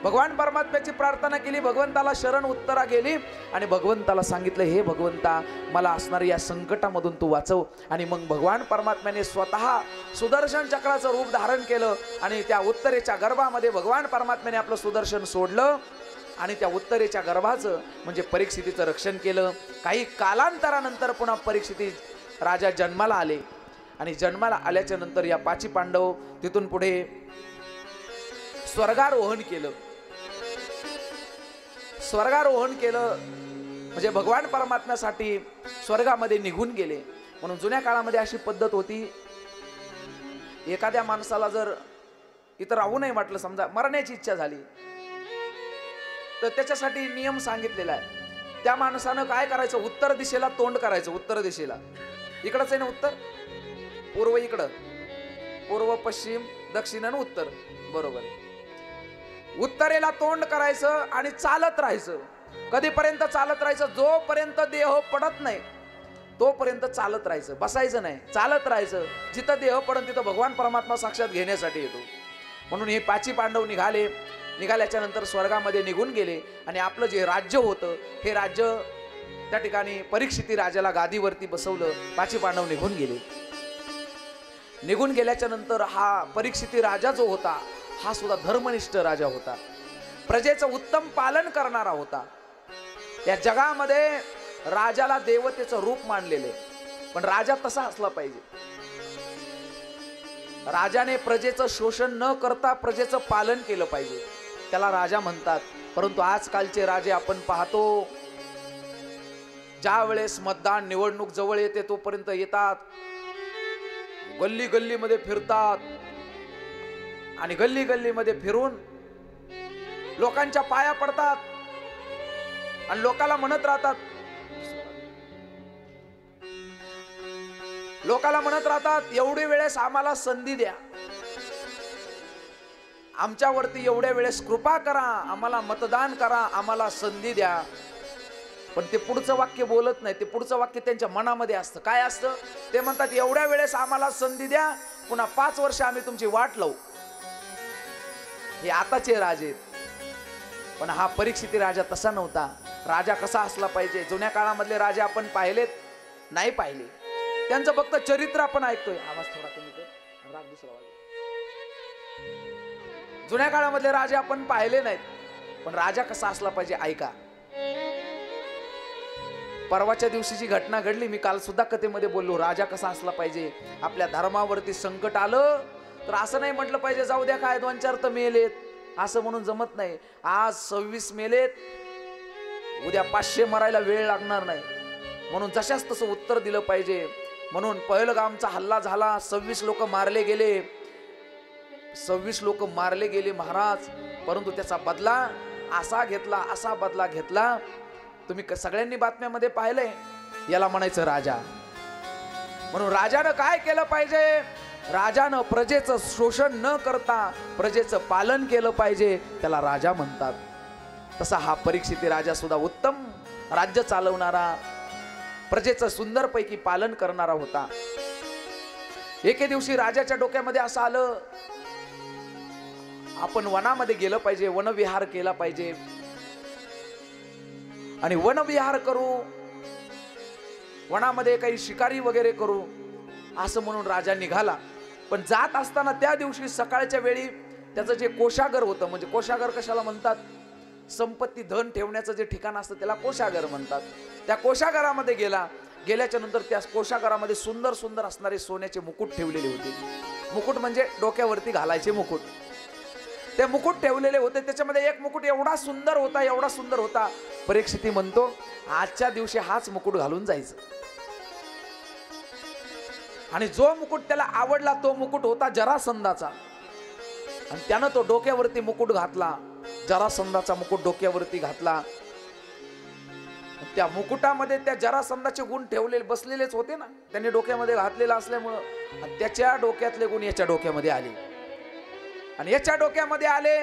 भगवान परमात्म्याची प्रार्थना केली, भगवंताला शरण उत्तरा गेली आणि भगवंताला सांगितलं, हे भगवंता मला असणाऱ्या या संकटामधून तू वाचव. आणि मग भगवान परमात्म्याने स्वतः सुदर्शन चक्राचं रूप धारण केलं आणि त्या उत्तरेच्या गर्भामध्ये भगवान परमात्म्याने आपलं सुदर्शन सोडलं आणि त्या उत्तरेच्या गर्भाचं म्हणजे परीक्षितीचं रक्षण केलं. काही कालांतरानंतर पुन्हा परीक्षिती राजा जन्माला आले आणि जन्माला आल्याच्या नंतर या पाची पांडव तिथून पुढे स्वर्गारोहण केलं. स्वर्गारोहण केलं म्हणजे भगवान परमात्म्यासाठी स्वर्गामध्ये निघून गेले. म्हणून जुन्या काळामध्ये अशी पद्धत होती, एखाद्या माणसाला जर इथं राहू नाही म्हटलं, समजा मरण्याची इच्छा झाली, तर त्याच्यासाठी नियम सांगितलेला आहे. त्या माणसानं काय करायचं, उत्तर दिशेला तोंड करायचं. उत्तर दिशेला इकडंच आहे ना, उत्तर पूर्व इकडं, पूर्व पश्चिम दक्षिण आणि उत्तर, बरोबर आहे. उत्तरेला तोंड करायचं आणि चालत राहायचं. कधीपर्यंत चालत राहायचं, जोपर्यंत देह पडत नाही तोपर्यंत चालत राहायचं, बसायचं नाही, चालत राहायचं. जिथं देह पडन तिथं भगवान परमात्मा साक्षात घेण्यासाठी येतो. म्हणून हे पाची पांडव निघाल्याच्या नंतर स्वर्गामध्ये निघून गेले आणि आपलं जे राज्य होतं हे राज्य त्या ठिकाणी परीक्षिती राजाला गादीवरती बसवलं. पाची पांडव निघून गेले. निघून गेल्याच्या नंतर हा परीक्षिती राजा जो होता हा सुद्धा धर्मनिष्ठ राजा होता, प्रजेचं उत्तम पालन करणारा होता. या जगामध्ये राजाला देवतेचं रूप मानलेले, पण राजा तसा असला पाहिजे. राजाने प्रजेचं शोषण न करता प्रजेचं पालन केलं पाहिजे, त्याला राजा म्हणतात. परंतु आजकालचे राजे आपण पाहतो, ज्या वेळेस मतदान निवडणूक जवळ येते तोपर्यंत येतात, गल्ली गल्लीमध्ये फिरतात आणि गल्ली गल्लीमध्ये फिरून लोकांच्या पाया पडतात आणि लोकाला म्हणत राहतात एवढी वेळेस आम्हाला संधी द्या, आमच्यावरती एवढ्या वेळेस कृपा करा, आम्हाला मतदान करा, आम्हाला संधी द्या. पण ते पुढचं वाक्य बोलत नाही, ते पुढचं वाक्य त्यांच्या मनामध्ये असतं. काय असतं ते म्हणतात, एवढ्या वेळेस आम्हाला संधी द्या, पुन्हा 5 वर्ष आम्ही तुमची वाट लावू. हे आताचे राजे. पण हा परीक्षिती राजा तसा नव्हता. राजा कसा असला पाहिजे, जुन्या काळामधले राजे आपण पाहिलेत नाही पाहिले, त्यांचं फक्त चरित्र आपण ऐकतोय. आवाज थोडा कमी कर, राग दुसरा वाजव. जुन्या काळामधले राजे आपण पाहिले नाहीत, पण राजा कसा असला पाहिजे ऐका. परवाच्या दिवशीची घटना घडली, मी काल सुद्धा कथेमध्ये बोललो, राजा कसा असला पाहिजे. आपल्या धर्मावरती संकट आलं तर असं नाही म्हटलं पाहिजे, जाऊ द्या काय 2-4 तर मेलेत, असं म्हणून जमत नाही. आज 26 मेलेत, उद्या 500 मरायला वेळ लागणार नाही. म्हणून जशाच तसं उत्तर दिलं पाहिजे. म्हणून पहलगामचा हल्ला झाला, 26 लोक मारले गेले, 26 लोक मारले गेले महाराज. परंतु त्याचा बदला असा बदला घेतला. तुम्ही सगळ्यांनी बातम्यामध्ये पाहिलंय, याला म्हणायचं राजा. म्हणून राजानं काय केलं पाहिजे, राजानं प्रजेचं शोषण न करता प्रजेचं पालन केलं पाहिजे, त्याला राजा म्हणतात. तसा हा परीक्षिती राजा सुद्धा उत्तम राज्य चालवणारा, प्रजेचं सुंदरपैकी पालन करणारा होता. एके दिवशी राजाच्या डोक्यामध्ये असं आलं, आपण वनामध्ये गेलं पाहिजे, वनविहार केला पाहिजे आणि वनविहार करू, वनामध्ये काही शिकारी वगैरे करू, असं म्हणून राजा निघाला. पण जात असताना त्या दिवशी सकाळच्या वेळी त्याचं जे कोषागर होतं, म्हणजे कोषागर कशाला म्हणतात, संपत्ती धन ठेवण्याचं जे ठिकाण असतं त्याला कोषागर म्हणतात. त्या कोषागरामध्ये गेल्याच्या नंतर त्या कोषागरामध्ये सुंदर सुंदर असणारे सोन्याचे मुकुट ठेवलेले होते. मुकुट म्हणजे डोक्यावरती घालायचे मुकुट. ते मुकुट ठेवलेले होते. त्याच्यामध्ये एक मुकुट एवढा सुंदर होता, परीक्षिती म्हणतो आजच्या दिवशी हाच मुकुट घालून जायचं. आणि जो मुकुट त्याला आवडला तो मुकुट होता जरासंधाचा, आणि त्यानं तो डोक्यावरती मुकुट घातला, जरासंधाचा मुकुट डोक्यावरती घातला. त्या मुकुटामध्ये त्या जरासंधाचे गुण ठेवलेले बसलेलेच होते ना, त्यांनी डोक्यामध्ये घातलेला असल्यामुळं त्याच्या डोक्यातले गुण याच्या डोक्यामध्ये आले. आणि याच्या डोक्यामध्ये आले,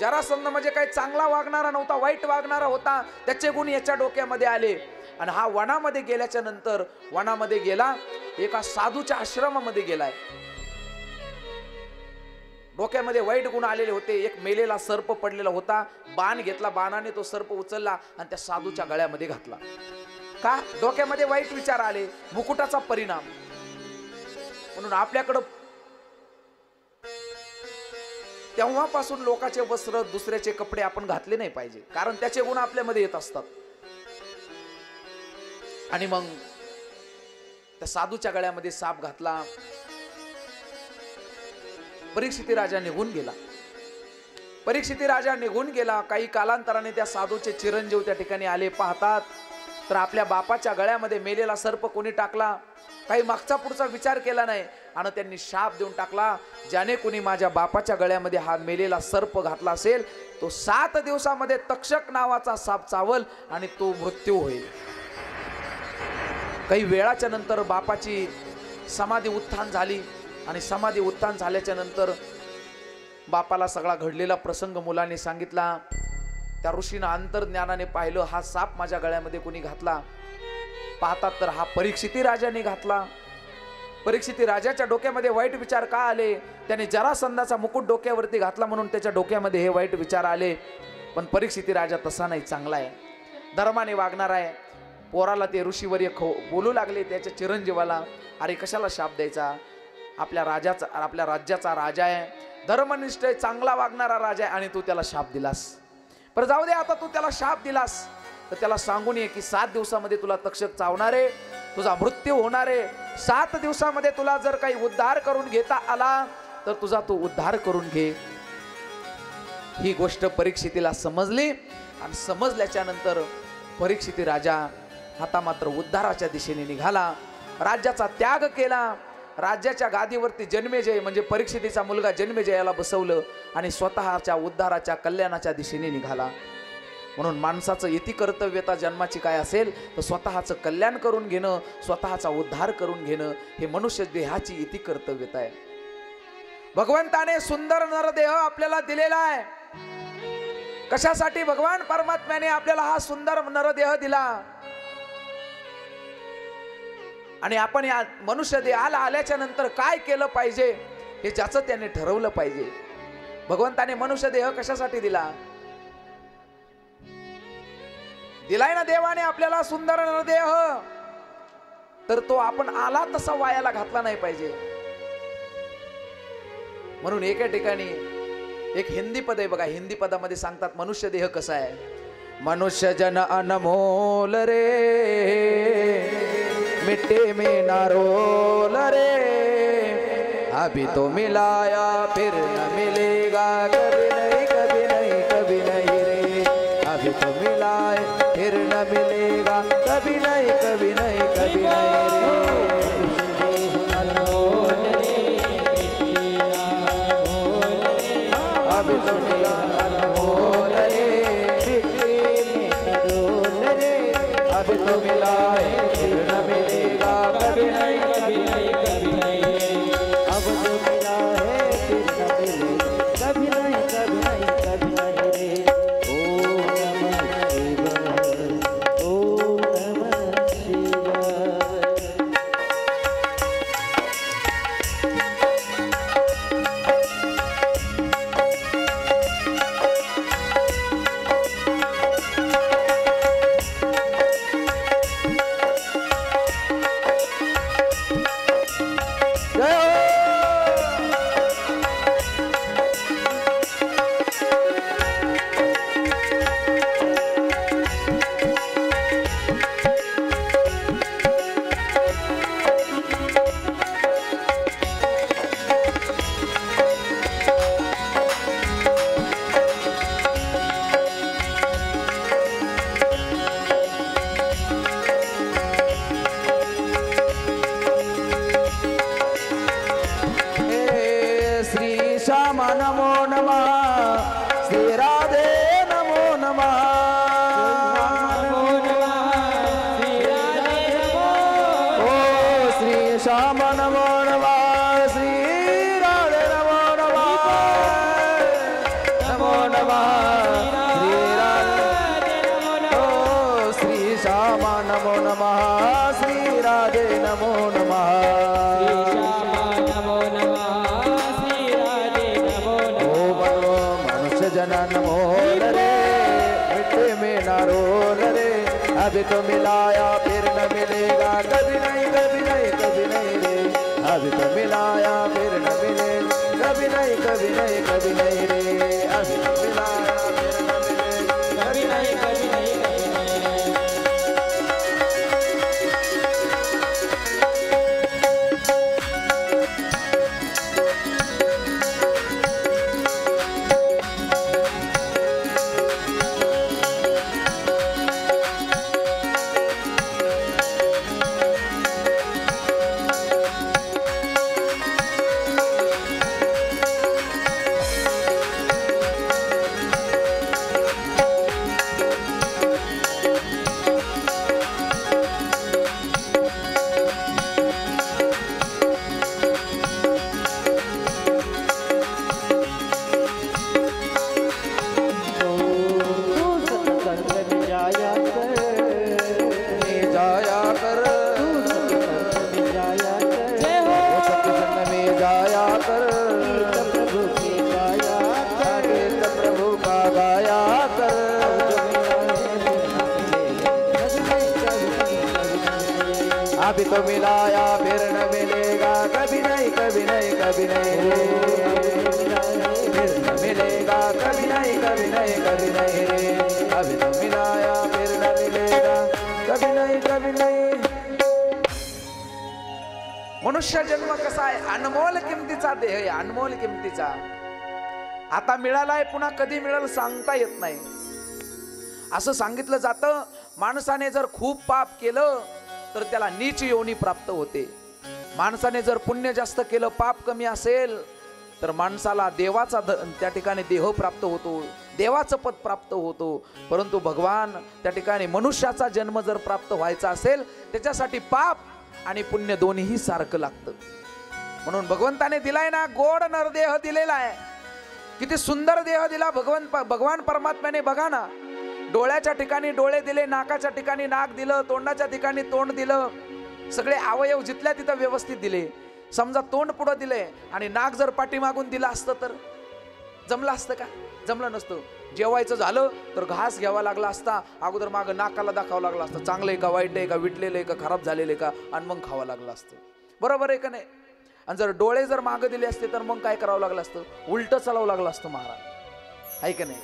जरासंध म्हणजे काही चांगला वागणारा नव्हता, वाईट वागणारा होता, त्याचे गुण याच्या डोक्यामध्ये आले. आणि हा वनामध्ये गेल्याच्या नंतर वनामध्ये गेला, एका साधूच्या आश्रमामध्ये गेलाय. डोक्यामध्ये वाईट गुण आलेले होते. एक मेलेला सर्प पडलेला होता, बाण घेतला, बाणाने तो सर्प उचलला आणि त्या साधूच्या गळ्यामध्ये घातला. का? डोक्यामध्ये वाईट विचार आले, मुकुटाचा परिणाम. म्हणून आपल्याकडं तेव्हापासून लोकांचे वस्त्र, दुसऱ्याचे कपडे आपण घातले नाही पाहिजे, कारण त्याचे गुण आपल्यामध्ये येत असतात. आणि मग त्या साधूच्या गळ्यामध्ये साप घातला. परीक्षिती राजा निघून गेला. परीक्षिती राजा निघून गेला. काही कालांतराने त्या साधूचे चिरंजीव त्या ठिकाणी आले. पाहतात तर आपल्या बापाच्या गळ्यामध्ये मेलेला सर्प कोणी टाकला. काही मागचा पुढचा विचार केला नाही आणि त्यांनी शाप देऊन टाकला, ज्याने कोणी माझ्या बापाच्या गळ्यामध्ये हा मेलेला सर्प घातला असेल तो 7 दिवसामध्ये तक्षक नावाचा साप चावल आणि तो मृत्यू होईल. काही वेळाच्या नंतर बापाची समाधी उत्थान झाली आणि समाधी उत्थान झाल्याच्या नंतर बापाला सगळा घडलेला प्रसंग मुलांनी सांगितला. त्या ऋषीनं अंतर्ज्ञानाने पाहिलं, हा साप माझ्या गळ्यामध्ये कोणी घातला. पाहतात तर हा परीक्षिती राजाने घातला. परीक्षिती राजाच्या डोक्यामध्ये वाईट विचार का आले? त्याने जरासंधाचा मुकुट डोक्यावरती घातला म्हणून त्याच्या डोक्यामध्ये हे वाईट विचार आले. पण परीक्षिती राजा तसा नाही, चांगला आहे, धर्माने वागणार आहे. पोराला ते ऋषीवर्य बोलू लागले, त्याच्या चिरंजीवाला, अरे कशाला शाप द्यायचा, आपल्या राज्याचा राजा आहे, धर्मनिष्ठ आहे, चांगला वागणारा राजा आहे आणि तू त्याला शाप दिलास. पर जाऊ दे, आता तू त्याला शाप दिलास तर त्याला सांगून ये की 7 दिवसामध्ये तुला तक्षक चावणार आहे, तुझा मृत्यू होणार आहे. 7 दिवसामध्ये तुला जर काही उद्धार करून घेता आला तर तुझा तू उद्धार करून घे. ही गोष्ट परीक्षितीला समजली आणि समजल्याच्या नंतर परीक्षिती राजा आता मात्र उद्धाराच्या दिशेने निघाला. राज्याचा त्याग केला. राज्याच्या गादीवरती जन्मेजय म्हणजे परीक्षितीचा मुलगा जन्मेजयाला बसवलं आणि स्वतःच्या उद्धाराच्या कल्याणाच्या दिशेने निघाला. म्हणून माणसाचं इति कर्तव्यता जन्माची काय असेल तर स्वतःचं कल्याण करून घेणं, स्वतःचा उद्धार करून घेणं, हे मनुष्य देहाची इति कर्तव्यता आहे. भगवंताने सुंदर नरदेह आपल्याला दिलेला आहे. कशासाठी? भगवान परमात्म्याने आपल्याला हा सुंदर नरदेह दिला आणि आपण या मनुष्य देहाला आल्याच्या नंतर काय केलं पाहिजे हे ज्याचं त्याने ठरवलं पाहिजे. भगवंताने मनुष्य देह कशासाठी दिला? दिलाय ना देवाने आपल्याला सुंदर नरदेह, तर तो आपण आला तसा वायाला घातला नाही पाहिजे. म्हणून एका ठिकाणी एक हिंदी पद आहे बघा, हिंदी पदामध्ये सांगतात मनुष्य देह कसा आहे. मनुष्य जन अनमोल रे, मिट्टी में ना रोल रे, अभी तो मिलाया फिर न मिलेगा, कभी नहीं कभी नहीं कभी नहीं रे, अभी तो मिलाए फिर न मिलेगा, कभी नहीं कभी नहीं कभी नहीं रे. अभी तो मिला अनमोल रे, अभी तो मिला है फिर न मिलेगा, कभी नहीं कभी नहीं कभी नहीं. अब तो मिला है फिर न मिलेगा, कभी नहीं कभी नहीं कभी नहीं रे. ओम नमः शिवाय, ओम नमः शिवाय. नमो नमः, श्री राधे नमो नमः, नमो नमः, श्री राधे नमो, ओ श्री श्याम नमो नमः, श्री राधे नमो नमः, नमो नमः, श्री राधे नमो नमः, ओ श्री श्याम नमो नमः, श्री राधे नमो नमः. अभी तो मिलाया फिर न मिलेगा कभी नहीं कभी नहीं कभी नहीं रे अभी तो मिलाया फिर न मिले कभी नहीं कभी नहीं कभी नहीं रे अभी तो मिलाया फिर न मिले कभी नहीं कभी नहीं कभी नहीं अभी तो मिलाया फिर न मिलेगा कभी नहीं कभी नहीं कभी नहीं रे फिर न मिलेगा कभी नहीं कभी नहीं कभी नहीं रे अभी तो मिलाया फिर न मिलेगा कभी नहीं कभी नहीं मनुष्य जन्म कसा आहे अनमोल किमतीचा देह आहे अनमोल किमतीचा आता मिळालाय पुन्हा कधी मिळेल सांगता येत नाही असं सांगितलं जातं माणसाने जर खूप पाप केलं तर त्याला नीच योनी प्राप्त होते माणसाने जर पुण्य जास्त केलं पाप कमी असेल तर माणसाला देवाचा त्या ठिकाणी देह प्राप्त होतो देवाचं पद प्राप्त होतो परंतु भगवान त्या ठिकाणी मनुष्याचा जन्म जर प्राप्त व्हायचा असेल त्याच्यासाठी पाप आणि पुण्य दोन्हीही सारखं लागतं म्हणून भगवंताने दिलाय ना गोड नरदेह दिलेला आहे किती सुंदर देह दिला भगवान परमात्म्याने बघा ना डोळ्याच्या ठिकाणी डोळे दिले नाकाच्या ठिकाणी नाक दिलं तोंडाच्या ठिकाणी तोंड दिलं सगळे अवयव जिथल्या तिथं व्यवस्थित दिले समजा तोंड पुढं दिले आणि नाक जर पाठीमागून दिलं असतं तर जमलं असतं का जमलं नसतं जेवायचं झालं तर घास घ्यावा लागला असता अगोदर मागं नाकाला दाखवावं लागलं असतं चांगलं आहे का वाईट आहे का विटलेलं आहे का खराब झालेलं आहे का आणि मग खावं लागलं असतं बरोबर आहे का नाही आणि जर डोळे जर मागं दिले असते तर मग काय करावं लागलं असतं उलटं चालावं लागलं असतं महाराज आहे का नाही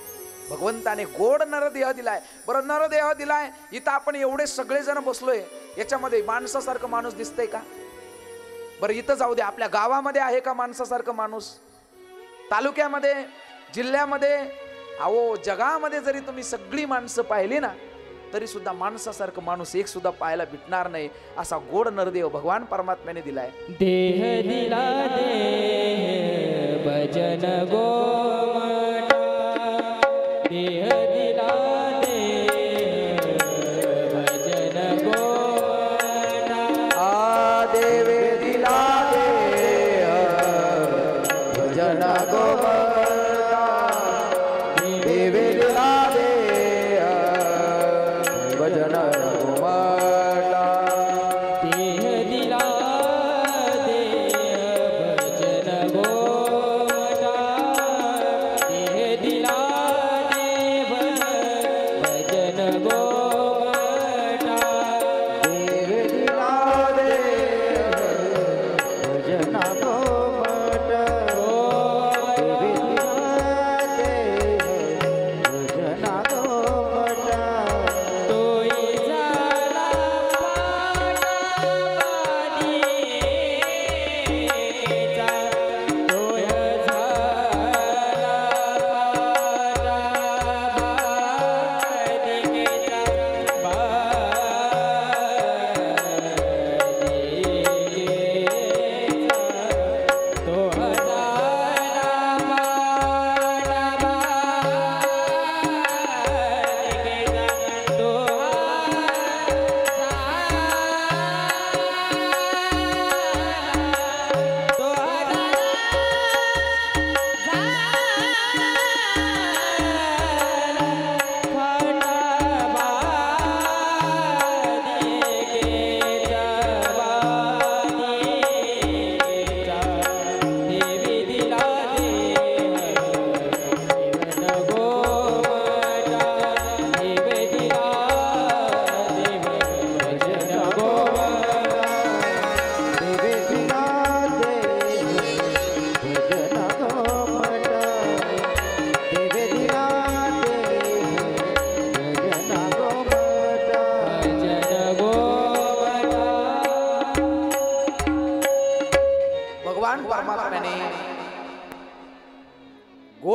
भगवंताने गोड नरदेह दिलाय बरं नरदेह दिलाय इथं आपण एवढे सगळे जण बसलोय याच्यामध्ये माणसासारखं माणूस दिसतंय का बरं इथं जाऊ दे आपल्या गावामध्ये आहे का माणसासारखं माणूस तालुक्यामध्ये जिल्ह्यामध्ये अहो जगामध्ये जरी तुम्ही सगळी माणसं पाहिली ना तरी सुद्धा माणसासारखं माणूस एक सुद्धा पाहायला भेटणार नाही असा गोड नरदेह भगवान परमात्म्याने दिलाय देह दिला देह भजन गोमटा देह दिला देह भजन गोमटा आ देवे दिला देह भजन गोमटा देवे दिला देह भजन गोमटा देह दिला देह भजन गोमटा देह दिला देह भजन गोमटा देवे दिला देह भजन गोमटा देह दिला देह भजन गोमटा तोई झाला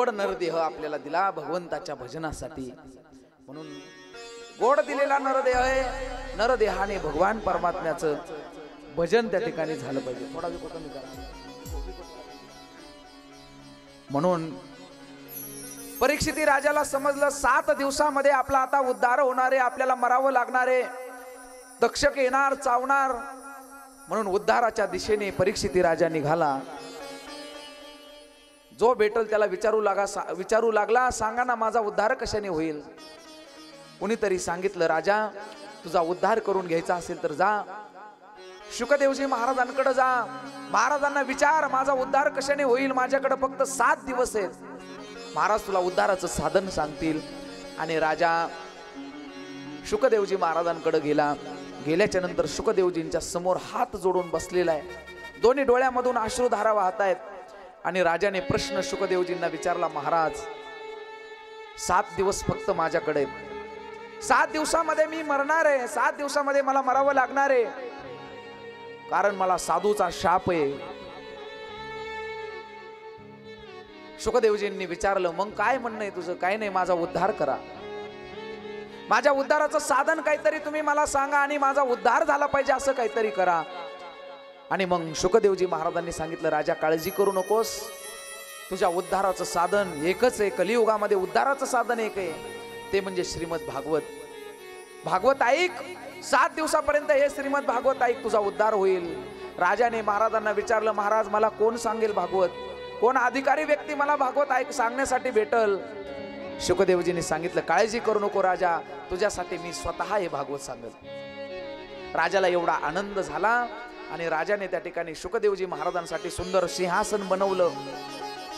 गोड नरदेह आपल्याला दिला भगवंताच्या भजनासाठी, म्हणून गोड दिलेला नरदेह आहे. नरदेहाने भगवान परमात्म्याचं भजन त्या ठिकाणी झालं पाहिजे. थोडा वेळ कमी करा. म्हणून परीक्षिती राजाला समजलं 7 दिवसामध्ये आपला आता उद्धार होणार आहे, आपल्याला मरावं लागणार आहे, तक्षक येणार, चावणार. म्हणून उद्धाराच्या दिशेने परीक्षिती राजा निघाला. जो भेटल त्याला विचारू लागला, सांगा ना माझा उद्धार कशाने होईल. कुणीतरी सांगितलं, राजा तुझा उद्धार करून घ्यायचा असेल तर जा शुकदेवजी महाराजांकडे जा, महाराजांना विचार माझा उद्धार कशाने होईल, माझ्याकडे फक्त 7 दिवस आहेत, महाराज तुला उद्धाराचं साधन सांगतील. आणि राजा शुकदेवजी महाराजांकडे गेला. गेल्याच्या नंतर शुकदेवजींच्या समोर हात जोडून बसलेला आहे, दोन्ही डोळ्यामधून अश्रुधारा वाहत आहेत. आणि राजाने प्रश्न शुकदेवजींना विचारला, महाराज 7 दिवस फक्त माझ्याकडे, 7 दिवसामध्ये मी मरणार आहे, 7 दिवसामध्ये मला मरावं लागणार आहे, कारण मला साधूचा शाप आहे. शुकदेवजींनी विचारलं, मग काय म्हणणं आहे तुझं. काय नाही, माझा उद्धार करा, माझ्या उद्धाराचं साधन काहीतरी तुम्ही मला सांगा आणि माझा उद्धार झाला पाहिजे असं काहीतरी करा. आणि मग शुकदेवजी महाराजांनी सांगितलं, राजा काळजी करू नकोस, तुझ्या उद्धाराचं साधन एकच आहे, कलियुगामध्ये उद्धाराचं साधन एक आहे, ते म्हणजे श्रीमद भागवत. भागवत ऐक, 7 दिवसापर्यंत हे श्रीमद भागवत ऐक, तुझा उद्धार होईल. राजाने महाराजांना विचारलं, महाराज मला कोण सांगेल भागवत, कोण अधिकारी व्यक्ती मला भागवत ऐक सांगण्यासाठी भेटल. शुकदेवजींनी सांगितलं, काळजी करू नको राजा, तुझ्यासाठी मी स्वतः हे भागवत सांगेल. राजाला एवढा आनंद झाला आणि राजाने त्या ठिकाणी शुकदेवजी महाराजांसाठी सुंदर सिंहासन बनवलं.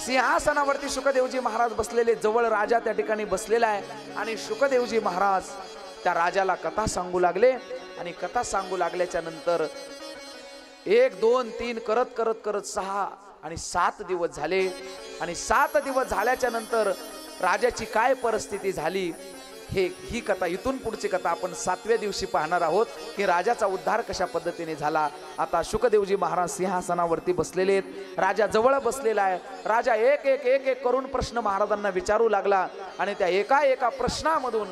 सिंहासनावरती शुकदेवजी महाराज बसलेले, जवळ राजा त्या ठिकाणी बसलेला आहे. आणि शुकदेवजी महाराज त्या राजाला कथा सांगू लागले. आणि कथा सांगू लागल्याच्या नंतर 1 2 3 करत करत करत 6 आणि 7 दिवस झाले. आणि 7 दिवस झाल्याच्या नंतर राजाची काय परिस्थिती झाली, ही कथा, इथून पुढची कथा आपण 7व्या दिवशी पाहणार आहोत, की राजाचा उद्धार कशा पद्धतीने झाला. आता शुकदेवजी महाराज सिंहासनावरती बसलेले आहेत, राजा जवळ बसलेला आहे. राजा एक एक एक एक करून प्रश्न महाराजांना विचारू लागला. आणि त्या एका प्रश्नामधून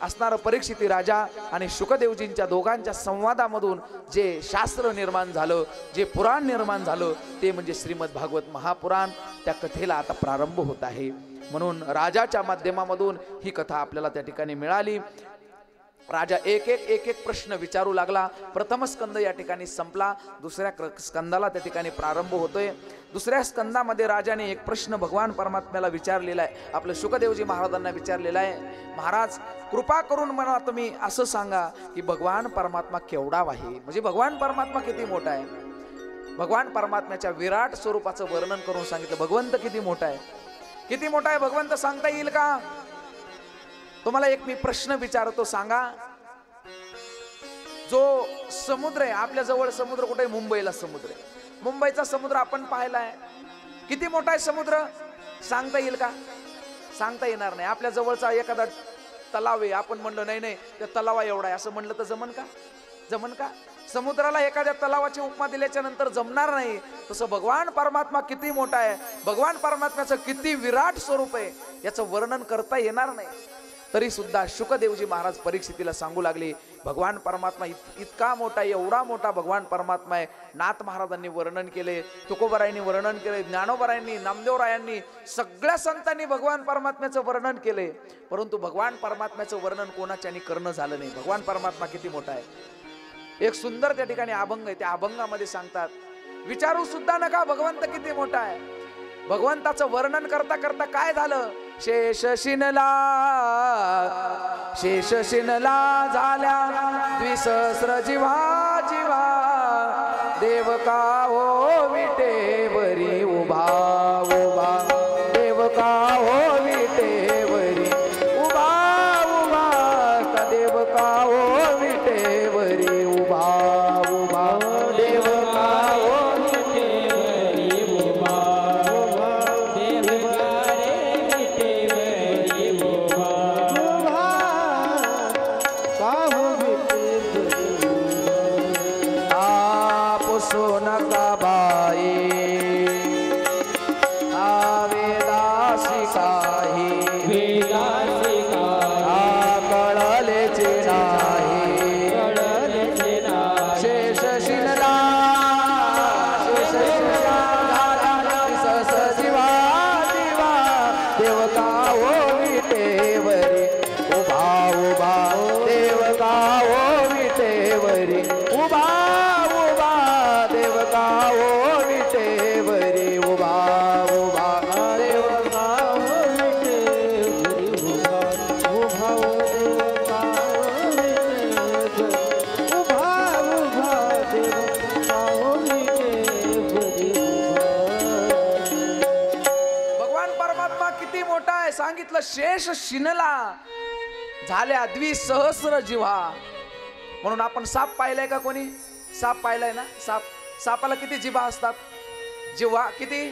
असणारं परीक्षिती राजा आणि शुकदेवजींच्या दोघांच्या संवादामधून जे शास्त्र निर्माण झालं, जे पुराण निर्माण झालं, ते म्हणजे श्रीमद भागवत महापुराण. त्या कथेला आता प्रारंभ होत आहे. म्हणून राजाच्या माध्यमामधून ही कथा आपल्याला त्या ठिकाणी मिळाली. राजा एक एक प्रश्न विचारू लागला. प्रथम स्कंद या ठिकाणी संपला, दुसऱ्या स्कंदाला त्या ठिकाणी प्रारंभ होतोय. दुसऱ्या स्कंदामध्ये राजाने एक प्रश्न भगवान परमात्म्याला विचारलेला आहे, आपल्या शुकदेवजी महाराजांना विचारलेला आहे, महाराज कृपा करून मला तुम्ही असं सांगा की भगवान परमात्मा केवढा आहे, म्हणजे भगवान परमात्मा किती मोठा आहे. भगवान परमात्म्याच्या विराट स्वरूपाचं वर्णन करून सांगितलं. भगवंत किती मोठा आहे, किती मोठा आहे भगवंत सांगता येईल का. तुम्हाला एक मी प्रश्न विचारतो, सांगा, जो समुद्र आहे आपल्या जवळ, समुद्र कुठे, मुंबईला समुद्र आहे, मुंबईचा समुद्र आपण पाहिलाय, किती मोठा आहे समुद्र, सांगता येईल का. सांगता येणार नाही. आपल्या जवळचा एखादा तलाव आहे, आपण म्हणलं नाही नाही त्या तलावा एवढा आहे असं म्हणलं तर जमन का, जमन का. समुद्राला एखाद्या तलावाची उपमा दिल्याच्या नंतर जमणार नाही. तसं भगवान परमात्मा किती मोठा आहे, भगवान परमात्म्याचं किती विराट स्वरूप आहे, याचं वर्णन करता येणार नाही. तरी सुद्धा शुकदेवजी महाराज परीक्षितीला सांगू लागले, भगवान परमात्मा इतका मोठा, एवढा मोठा भगवान परमात्मा आहे. नाथ महाराजांनी वर्णन केले, तुकोबरायांनी वर्णन केले, ज्ञानोबरायांनी, नामदेवरायांनी, सगळ्या संतांनी भगवान परमात्म्याचं वर्णन केले. परंतु भगवान परमात्म्याचं वर्णन कोणाच्यानी करणं झालं नाही. भगवान परमात्मा किती मोठा आहे. एक सुंदर त्या ठिकाणी अभंग आहे, त्या अभंगामध्ये सांगतात, विचारू सुद्धा नका भगवंत किती मोठा आहे. भगवंताचं वर्णन करता करता काय झालं, शेष शिनला झाल्या द्विसहस्र जीवा जीवा, देव का हो विटेवरी उभा उभा, देव का हो विटेवरी उभा उभा, का देव का हो विटेवरी उभा उभा, देव का हो विटेवरी उभा उभा, देव का रे विटेवरी उभा उभा, का हो विटेवरी. आप सोनका बा विटेवरी उभा उभा देव गावो विटेवरी उभा उभा देव गावो विटेवरी उभा उभा देव गावो विटेवरी उभा उभा देव गावो विटेवरी उभा. भगवान परमात्मा किती मोठा आहे सांगितलं. शेष शिनला झाल्या द्विसहस्र जिव्हा. म्हणून आपण साप पाहिलाय का कोणी? साप पाहिलाय ना? सापाला किती जिव्हा असतात? जिव्हा किती?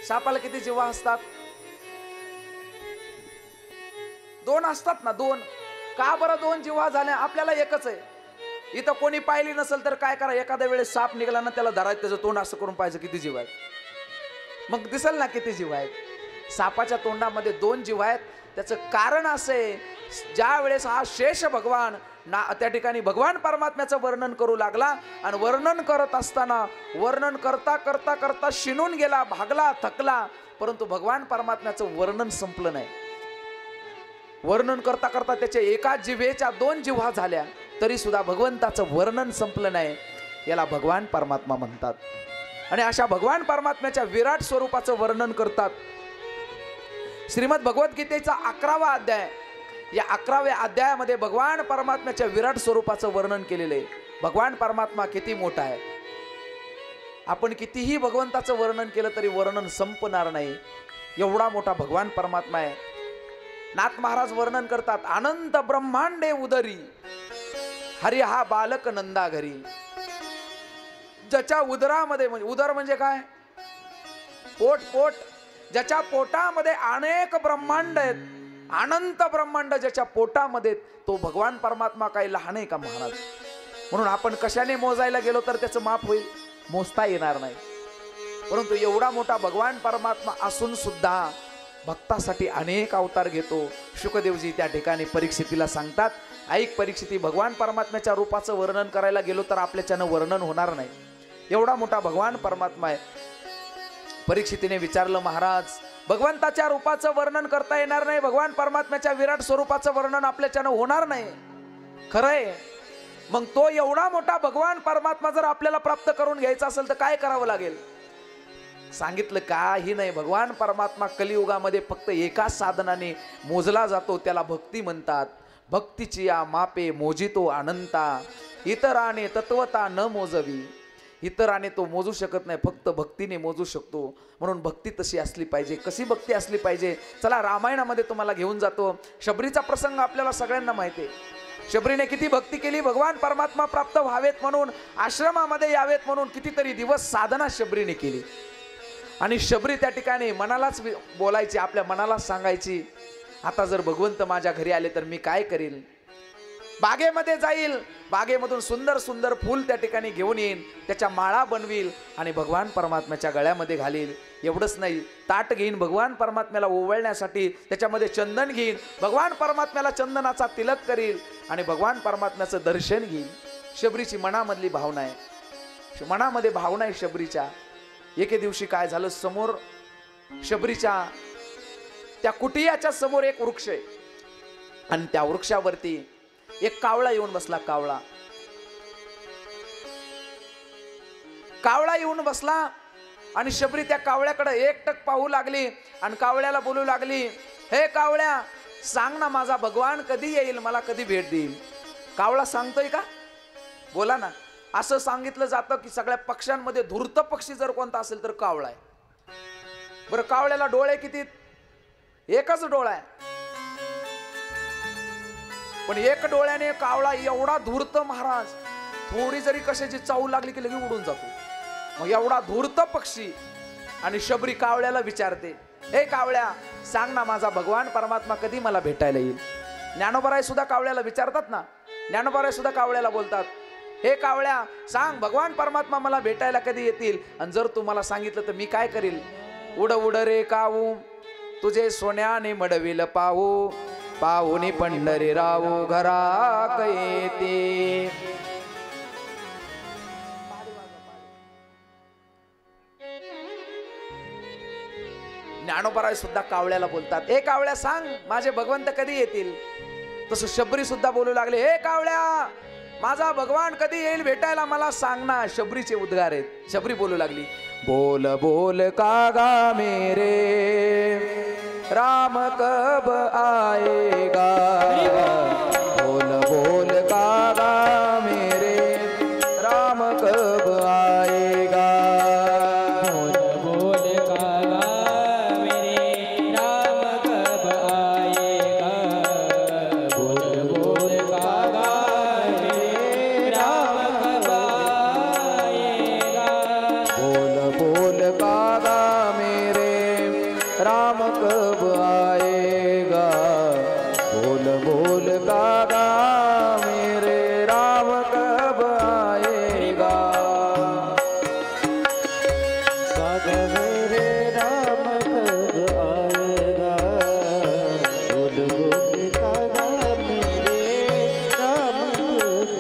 सापाला किती जिव्हा असतात? 2 असतात ना? 2. का बरं 2 जिव्हा झाल्या? आपल्याला एकच आहे. इथं कोणी पाहिली नसेल तर काय करा, एखाद्या वेळेस साप निघाला ना त्याला धरायचं, त्याचं तोंड असं करून पाहायचं किती जिव्हा आहेत, मग दिसेल ना किती जिव्हा आहेत. सापाच्या तोंडामध्ये 2 जिव्हा आहेत. त्याचं कारण असे, ज्या वेळेस हा शेष भगवान त्या ठिकाणी भगवान परमात्म्याचं वर्णन करू लागला आणि वर्णन करत असताना वर्णन करता करता करता शिनून गेला, भागला, थकला, परंतु भगवान परमात्म्याचं वर्णन संपलं नाही. वर्णन करता करता त्याच्या एका जिव्हेच्या 2 जिव्हा झाल्या तरी सुद्धा भगवंताचं वर्णन संपलं नाही. याला भगवान परमात्मा म्हणतात. आणि अशा भगवान परमात्म्याच्या विराट स्वरूपाचं वर्णन करतात. श्रीमद भगवद्गीतेचा 11वा अध्याय, या 11व्या अध्यायामध्ये भगवान परमात्म्याच्या विराट स्वरूपाचं वर्णन केलेलं आहे. भगवान परमात्मा किती मोठा आहे. आपण कितीही भगवंताचं वर्णन केलं तरी वर्णन संपणार नाही. एवढा मोठा भगवान परमात्मा आहे. नाथ महाराज वर्णन करतात, अनंत ब्रह्मांडे उदरी हरी हा बालक नंदा घरी. ज्याच्या उदरामध्ये, म्हणजे उदर म्हणजे काय? पोट. पोट ज्याच्या पोटामध्ये अनेक ब्रह्मांड आहेत, अनंत ब्रह्मांड ज्याच्या पोटामध्ये, तो भगवान परमात्मा काही लहान आहे का महाराज? म्हणून आपण कशाने मोजायला गेलो तर त्याचं माप होईल, मोजता येणार नाही. परंतु एवढा मोठा भगवान परमात्मा असून सुद्धा भक्तासाठी अनेक अवतार घेतो. शुकदेवजी त्या ठिकाणी परीक्षितीला सांगतात, ऐक परीक्षिती, भगवान परमात्म्याच्या रूपाचं वर्णन करायला गेलो तर आपल्याच्यानं वर्णन होणार नाही. एवढा मोठा भगवान परमात्मा आहे. परीक्षितीने विचारलं, महाराज भगवंताच्या रूपाचं वर्णन करता येणार नाही, भगवान परमात्म्याच्या विराट स्वरूपाचं वर्णन आपल्याच्यानं होणार नाही, खरंय. मग तो एवढा मोठा भगवान परमात्मा जर आपल्याला प्राप्त करून घ्यायचा असेल तर काय करावं लागेल? सांगितलं, काही नाही. भगवान परमात्मा कलियुगामध्ये फक्त एका साधनाने मोजला जातो, त्याला भक्ती म्हणतात. भक्तीची या मापे मोजितो अनंता, इतराने तत्वता न मोजवी. इतराने तो मोजू शकत नाही, फक्त भक्तीने मोजू शकतो. म्हणून भक्ती तशी असली पाहिजे. कशी भक्ती असली पाहिजे? चला रामायणामध्ये तुम्हाला घेऊन जातो. शबरीचा प्रसंग आपल्याला सगळ्यांना माहिती आहे. शबरीने किती भक्ती केली, भगवान परमात्मा प्राप्त व्हावेत म्हणून, आश्रमामध्ये यावेत म्हणून कितीतरी दिवस साधना शबरीने केली. आणि शबरी त्या ठिकाणी मनालाच बोलायची, आपल्या मनालाच सांगायची, आता जर भगवंत माझ्या घरी आले तर मी काय करील? बागेमध्ये जाईल, बागेमधून सुंदर सुंदर फूल त्या ठिकाणी घेऊन येईन, त्याच्या माळा बनवील आणि भगवान परमात्म्याच्या गळ्यामध्ये घालील. एवढंच नाही, ताट घेईन, भगवान परमात्म्याला ओवळण्यासाठी त्याच्यामध्ये चंदन घेईन, भगवान परमात्म्याला चंदनाचा तिलक करील आणि भगवान परमात्म्याचं दर्शन घेईन. शबरीची मनामधली भावना आहे, मनामध्ये भावना आहे शबरीच्या. एके दिवशी काय झालं, समोर शबरीच्या त्या कुटियाच्या समोर एक वृक्ष आहे आणि त्या वृक्षावरती एक कावळा येऊन बसला. कावळा येऊन बसला आणि शबरी त्या कावळ्याकडे एकटक पाहू लागली आणि कावळ्याला बोलू लागली, हे कावळ्या, सांग ना माझा भगवान कधी येईल, मला कधी भेट देईल? कावळा सांगतोय का? बोला ना. असं सांगितलं जातं की सगळ्या पक्ष्यांमध्ये धूर्त पक्षी जर कोणता असेल तर कावळा आहे. बरं, कावळ्याला डोळे किती? एकच डोळा आहे. पण एक डोळ्याने कावळा एवढा धूर्त महाराज, थोडी जरी कशाची चावू लागली की लगेच उडून जातो. मग एवढा धूर्त पक्षी. आणि शबरी कावळ्याला विचारते, हे कावळ्या, सांग ना माझा भगवान परमात्मा कधी मला भेटायला येईल? ज्ञानोबराय सुद्धा कावळ्याला विचारतात ना, ज्ञानोबराय सुद्धा कावळ्याला बोलतात, हे कावळ्या, सांग भगवान परमात्मा मला भेटायला कधी येतील? आणि जर तू मला सांगितलं तर मी काय करील? उड उड रे कावू, तुझे सोन्याने मडविल पाहू, पाहुनी पंढरी रावू घरा येते. ज्ञानोबराय सुद्धा कावळ्याला बोलतात, हे कावळ्या, सांग माझे भगवंत कधी येतील? तसं शबरी सुद्धा बोलू लागले, हे कावळ्या, माझा भगवान कधी येईल भेटायला मला सांग ना. शबरीचे उद्गार आहेत. शबरी बोलू लागली, बोल बोल कागा मेरे राम कब आएगा. बोल बोल कागा मेरे राम कब आएगा. बोल कागा मेरे राम कब आएगा. बोल कागा मेरे राम कब आएगा. बोल कागा मेरे राम कब आएगा. बोल कागा मेरे राम कब आएगा. कागा मेरे राम कब आएगा. बोल कागा मेरे राम कब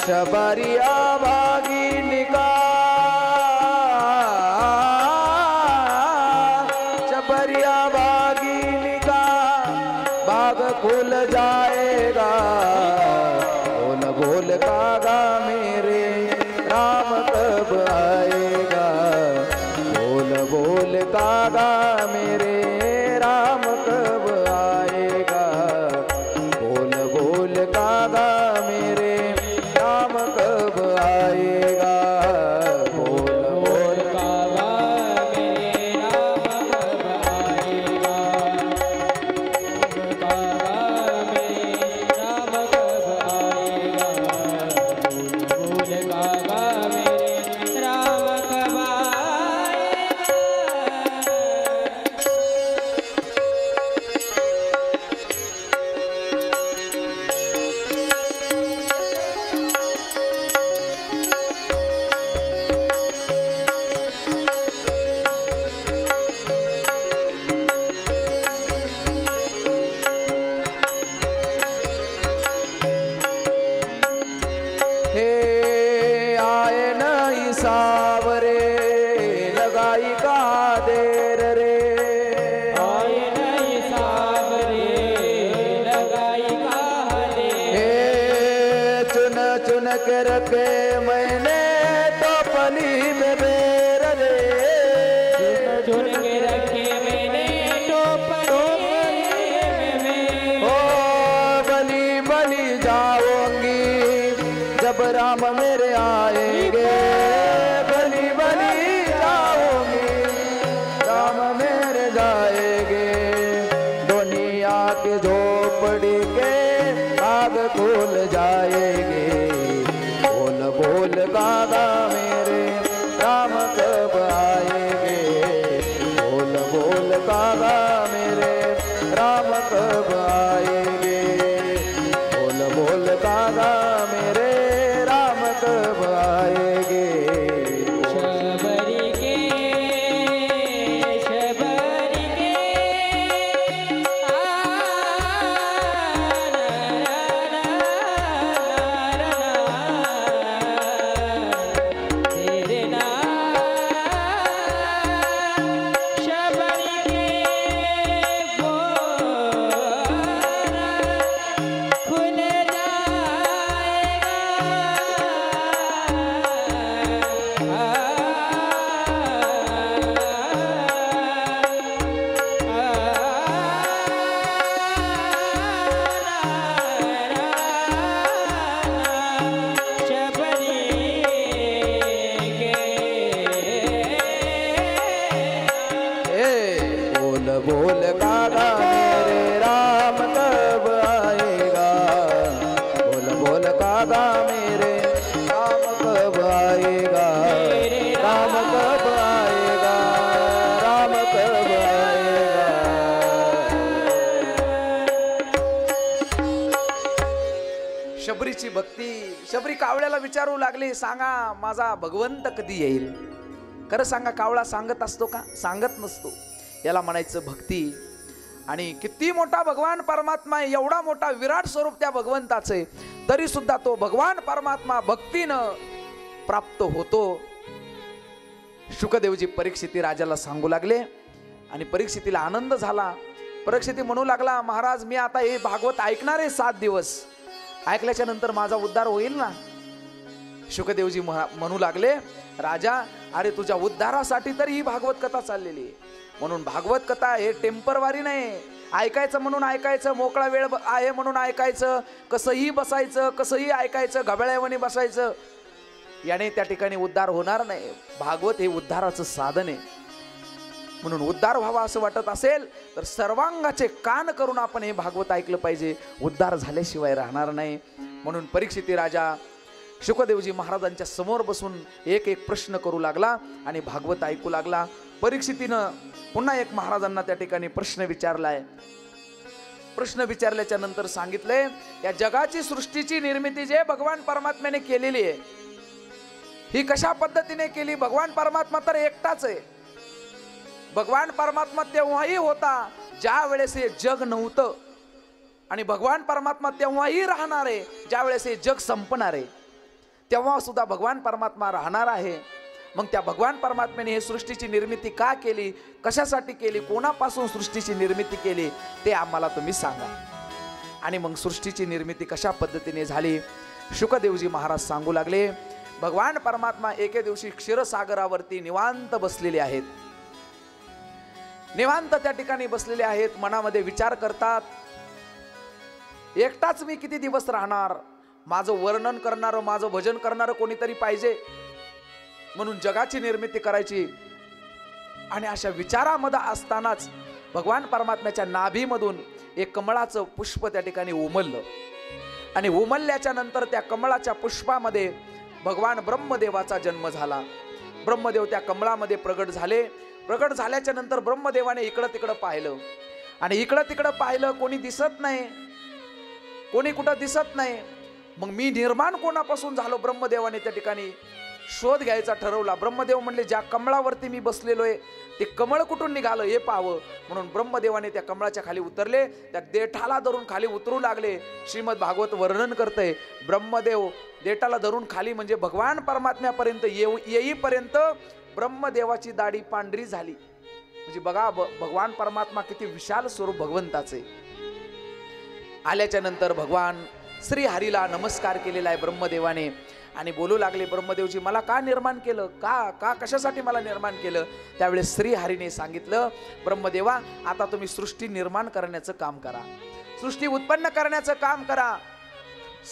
शबरिया भागिनिका शबरिया भागिनिका बाग खुल जाएगा. बोल बोल कागा मेरे राम कब आएगा. बोल बोल कागा मेरे राम कब आएगा. बोल बोल कागा मेरे राम कब आएगा. बोल बोल कागा मेरे राम कब आएगा. कागा मेरे राम कब आएगा. बोल कागा मेरे राम कब आएगा. हे आए नहीं सावरे लगाई का देर रे. आए नहीं सावरे लगाई काहे. हे चुन चुन के रखे मैंने टोपली में बेर रे. चुन के रखे मैंने टोपली में. ओ बली बली जाऊंगी जब राम मेरे आएंगे. बली बली जाऊंगी राम मेरे जाएंगे. दुनिया की झोपड़ी के आग खुल जाएंगे. बोल बोल कागा मेरे राम कब आएंगे. बोल बोल कागा मेरे राम कब आएंगे. बोल बोल कागा मेरे राम कब आएंगे. शबरी के तेरे नाम शबरी के खुल बोल कागा मेरे राम कब आएगा. बोल बोल कागा मेरे राम कब आएगा. राम कब आएगा. राम कब आएगा. शबरीची भक्ती. शबरी कावळ्याला विचारू लागली, सांगा माझा भगवंत कधी येईल. खरं सांगा, कावळा सांगत असतो का? सांगत नसतो. याला म्हणायचं भक्ती. आणि किती मोठा भगवान परमात्मा आहे, एवढा मोठा विराट स्वरूप त्या भगवंताचं आहे, तरी सुद्धा तो भगवान परमात्मा भक्तीनं प्राप्त होतो. शुकदेवजी परीक्षिती राजाला सांगू लागले आणि परीक्षितीला आनंद झाला. परीक्षिती म्हणू लागला, महाराज मी आता हे भागवत ऐकणार आहे 7 दिवस. ऐकल्याच्या नंतर माझा उद्धार होईल ना? शुकदेवजी म्हणू लागले, राजा अरे तुझ्या उद्धारासाठी तर ही भागवत कथा चाललेली आहे. म्हणून भागवत कथा हे टेम्परवारी नाही. ऐकायचं म्हणून ऐकायचं, मोकळा वेळ आहे म्हणून ऐकायचं, कसंही बसायचं, कसंही ऐकायचं, घबळ्यावानी बसायचं, याने त्या ठिकाणी उद्धार होणार नाही. भागवत हे उद्धाराचं साधन आहे. म्हणून उद्धार व्हावा असं वाटत असेल तर सर्वांगाचे कान करून आपण हे भागवत ऐकलं पाहिजे. उद्धार झाल्याशिवाय राहणार नाही. म्हणून परीक्षिती राजा शुकदेवजी महाराजांच्या समोर बसून एक एक प्रश्न करू लागला आणि भागवत ऐकू लागला. परीक्षितीनं पुन्हा एक महाराजांना त्या ठिकाणी प्रश्न विचारलाय. प्रश्न विचारल्याच्या नंतर सांगितलंय, या जगाची सृष्टीची निर्मिती जे भगवान परमात्म्याने केलेली आहे, ही कशा पद्धतीने केली? भगवान परमात्मा तर एकटाच आहे. भगवान परमात्मा तेव्हाही होता ज्या वेळेस हे जग नव्हतं, आणि भगवान परमात्मा तेव्हाही राहणार आहे ज्या वेळेस हे जग संपणार आहे. तेव्हा सुद्धा भगवान परमात्मा राहणार आहे. मग त्या भगवान परमात्म्याने हे सृष्टीची निर्मिती का केली, कशासाठी केली, कोणापासून सृष्टीची निर्मिती केली ते आम्हाला तुम्ही सांगा. आणि मग सृष्टीची निर्मिती कशा पद्धतीने झाली शुकदेवजी महाराज सांगू लागले. भगवान परमात्मा एके दिवशी क्षीरसागरावरती निवांत बसलेले आहेत. निवांत त्या ठिकाणी बसलेले आहेत, मनामध्ये विचार करतात, एकटाच मी किती दिवस राहणार, माझं वर्णन करणारं, माझं भजन करणारं कोणीतरी पाहिजे, म्हणून जगाची निर्मिती करायची. आणि अशा विचारामध्ये असतानाच भगवान परमात्म्याच्या नाभीमधून एक कमळाचं पुष्प त्या ठिकाणी उमललं. आणि उमलल्याच्या नंतर त्या कमळाच्या पुष्पामध्ये भगवान ब्रह्मदेवाचा जन्म झाला. ब्रह्मदेव त्या कमळामध्ये प्रगट झाले. प्रगट झाल्याच्या नंतर ब्रह्मदेवाने इकडं तिकडं पाहिलं, आणि इकडं तिकडं पाहिलं, कोणी दिसत नाही, कोणी कुठं दिसत नाही. मग मी निर्माण कोणापासून झालो? ब्रह्मदेवाने त्या ठिकाणी शोध घ्यायचा ठरवला. ब्रह्मदेव म्हणले, ज्या कमळावरती मी बसलेलो आहे ते कमळ कुठून निघालं हे पाहावं. म्हणून ब्रह्मदेवाने त्या कमळाच्या खाली उतरले, त्या देठाला धरून खाली उतरू लागले. श्रीमद भागवत वर्णन करतंय, ब्रह्मदेव देठाला धरून खाली म्हणजे भगवान परमात्म्यापर्यंत येईपर्यंत ब्रह्मदेवाची दाढी पांढरी झाली. म्हणजे बघा भगवान परमात्मा किती विशाल स्वरूप भगवंताचे. आल्याच्या नंतर भगवान श्री हरीला नमस्कार केलेला आहे ब्रह्मदेवाने, आणि बोलू लागले, ब्रह्मदेवजी मला का निर्माण केलं, का कशासाठी मला निर्माण केलं? त्यावेळेस श्री हरीने सांगितलं, ब्रह्मदेवा आता तुम्ही सृष्टी निर्माण करण्याचं काम करा, सृष्टी उत्पन्न करण्याचं काम करा.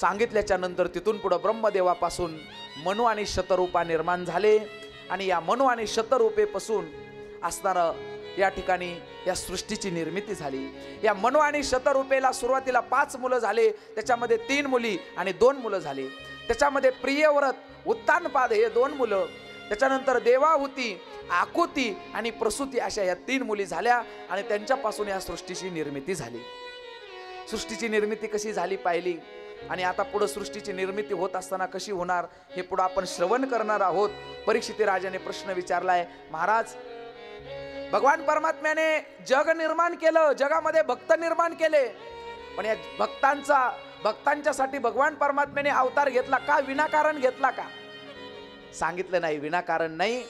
सांगितल्याच्या नंतर तिथून पुढे ब्रह्मदेवापासून मनु आणि शतरूपा निर्माण झाले. आणि या मनु आणि शतरूपेपासून असणारं या ठिकाणी या सृष्टीची निर्मिती झाली. या मनु आणि शतरूपेला सुरुवातीला 5 मुलं झाले, त्याच्यामध्ये 3 मुली आणि 2 मुलं झाले. त्याच्यामध्ये प्रियव्रत, उत्तानपाद हे 2 मुलं, त्याच्यानंतर देवाहुती, आकुती आणि प्रसूती अशा या 3 मुली झाल्या. आणि त्यांच्यापासून या सृष्टीची निर्मिती झाली. सृष्टीची निर्मिती कशी झाली पाहिली, आणि आता पुढे सृष्टीची निर्मिती होत असताना कशी होणार हे पुढे आपण श्रवण करणार आहोत. परीक्षिती राजाने प्रश्न विचारलाय, महाराज भगवान परमात्म्याने जग निर्माण केलं, जगामध्ये भक्त निर्माण केले, पण या भक्तांच्यासाठी भगवान परमात्म्याने अवतार घेतला का? विनाकारण घेतला का? सांगितलं नाही, विनाकारण नाही.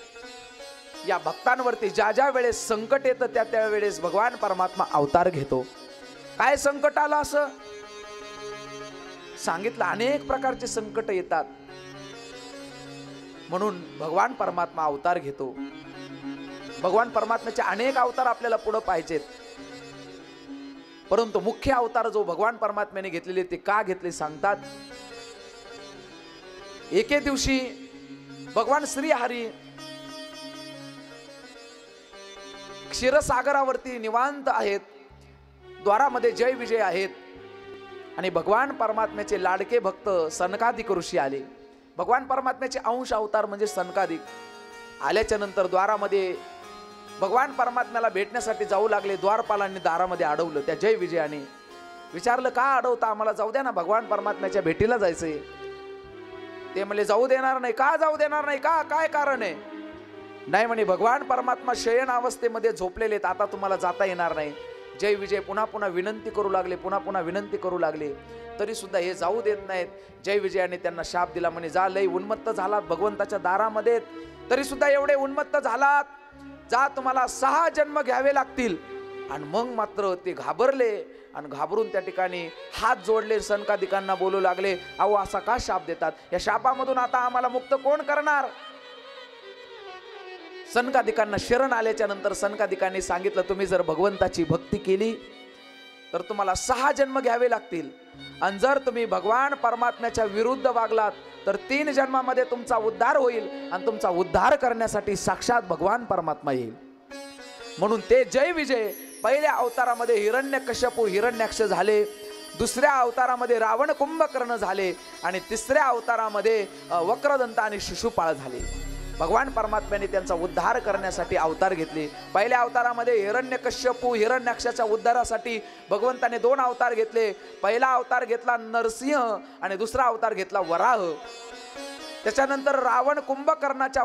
या भक्तांवरती ज्या ज्या वेळेस संकट येतं त्या त्या वेळेस भगवान परमात्मा अवतार घेतो. काय संकट आलं असं सांगितलं, अनेक प्रकारचे संकट येतात, म्हणून भगवान परमात्मा अवतार घेतो. भगवान परमात्म्याचे अनेक अवतार आपल्याला पुढे पाहिजेत, परंतु मुख्य अवतार जो भगवान परमात्म्याने घेतलेले ते का घेतले सांगतात. एके दिवशी भगवान श्री हरी क्षीरसागरावरती निवांत आहेत, द्वारामध्ये जय विजय आहेत, आणि भगवान परमात्म्याचे लाडके भक्त सनकादिक ऋषी आले. भगवान परमात्म्याचे अंश अवतार म्हणजे सनकादिक आल्याच्या नंतर द्वारामध्ये भगवान परमात्म्याला भेटण्यासाठी जाऊ लागले. द्वारपालांनी दारामध्ये अडवलं. त्या जय विजयाने विचारलं, का अडवता, आम्हाला जाऊ द्या ना, भगवान परमात्म्याच्या भेटीला जायचंय. ते म्हणले जाऊ देणार नाही. का जाऊ देणार नाही, का काय कारण आहे? नाही म्हणे भगवान परमात्मा शयन अवस्थेमध्ये झोपलेले आहेत, आता तुम्हाला जाता येणार नाही. जय विजय पुन्हा पुन्हा विनंती करू लागले, पुन्हा पुन्हा विनंती करू लागले, तरी सुद्धा हे जाऊ देत नाहीत. जय विजयाने त्यांना शाप दिला, म्हणे जा, लय उन्मत्त झालात भगवंताच्या दारामध्ये, तरी सुद्धा एवढे उन्मत्त झालात, जा तुम्हाला 6 जन्म घ्यावे लागतील. आणि मग मात्र ते घाबरले आणि घाबरून त्या ठिकाणी हात जोडले, सनकादिकांना बोलू लागले, अहो असा का शाप देतात, या शापामधून आता आम्हाला मुक्त कोण करणार. सनकादिकांना शरण आल्याच्या नंतर सनकादिकांनी सांगितलं, तुम्ही जर भगवंताची भक्ती केली तर तुम्हाला 6 जन्म घ्यावे लागतील, आणि जर तुम्ही भगवान परमात्म्याच्या विरुद्ध वागलात तर 3 जन्मामध्ये तुमचा उद्धार होईल, आणि तुमचा उद्धार करण्यासाठी साक्षात भगवान परमात्मा येईल. म्हणून ते जय विजय पहिल्या अवतारामध्ये हिरण्यकश्यपू हिरण्याक्ष झाले, दुसऱ्या अवतारामध्ये रावण कुंभकर्ण झाले, आणि तिसऱ्या अवतारामध्ये वक्रदंत आणि शिशुपाळ झाले. भगवान परमात्म्याने त्यांचा उद्धार करण्यासाठी अवतार घेतले. पहिल्या अवतारामध्ये हिरण्यकश्यपू हिरण्याक्षाच्या उद्धारासाठी भगवंताने 2 अवतार घेतले. पहिला अवतार घेतला नरसिंह आणि दुसरा अवतार घेतला वराह. त्याच्यानंतर रावण कुंभकर्णाच्या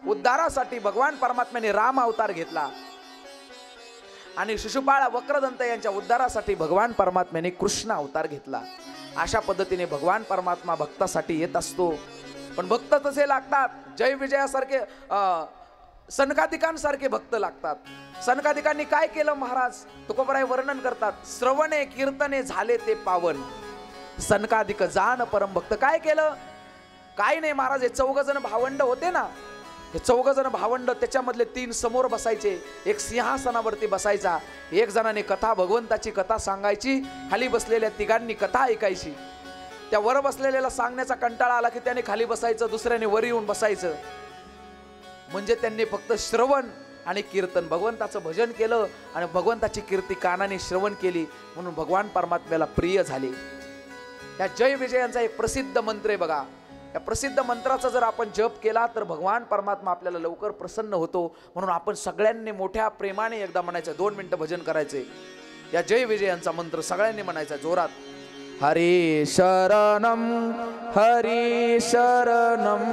उद्धारासाठी भगवान परमात्म्याने राम अवतार घेतला, आणि शिशुपाळ वक्रदंत यांच्या उद्धारासाठी भगवान परमात्म्याने कृष्ण अवतार घेतला. अशा पद्धतीने भगवान परमात्मा भक्तासाठी येत असतो. पण भक्त तसे लागतात, जय विजयासारखे सनकादिकांसारखे भक्त लागतात. सनकादिकांनी काय केलं महाराज, तुकोबराय वर्णन करतात, श्रवणे कीर्तने झाले ते पावन, सनकादिक जाण परम भक्त. काय केलं, काय नाही महाराज, हे 4 जण भावंड होते ना, हे 4 जण भावंड, त्याच्यामधले 3 समोर बसायचे, एक सिंहासनावरती बसायचा, 1 जणाने कथा भगवंताची कथा सांगायची, खाली बसलेल्या 3घांनी कथा ऐकायची. त्या वर बसलेल्याला सांगण्याचा कंटाळा आला की त्याने खाली बसायचं, दुसऱ्याने वर येऊन बसायचं. म्हणजे त्यांनी फक्त श्रवण आणि कीर्तन, भगवंताचं भजन केलं आणि भगवंताची कीर्ती कानाने श्रवण केली, म्हणून भगवान परमात्म्याला प्रिय झाले. या जय विजयांचा एक प्रसिद्ध मंत्र आहे बघा. या प्रसिद्ध मंत्राचा जर आपण जप केला तर भगवान परमात्मा आपल्याला लवकर प्रसन्न होतो. म्हणून आपण सगळ्यांनी मोठ्या प्रेमाने एकदा म्हणायचं, 2 मिनिटं भजन करायचे. या जय विजयांचा मंत्र सगळ्यांनी म्हणायचा जोरात. हरी शरणम हरी शरणम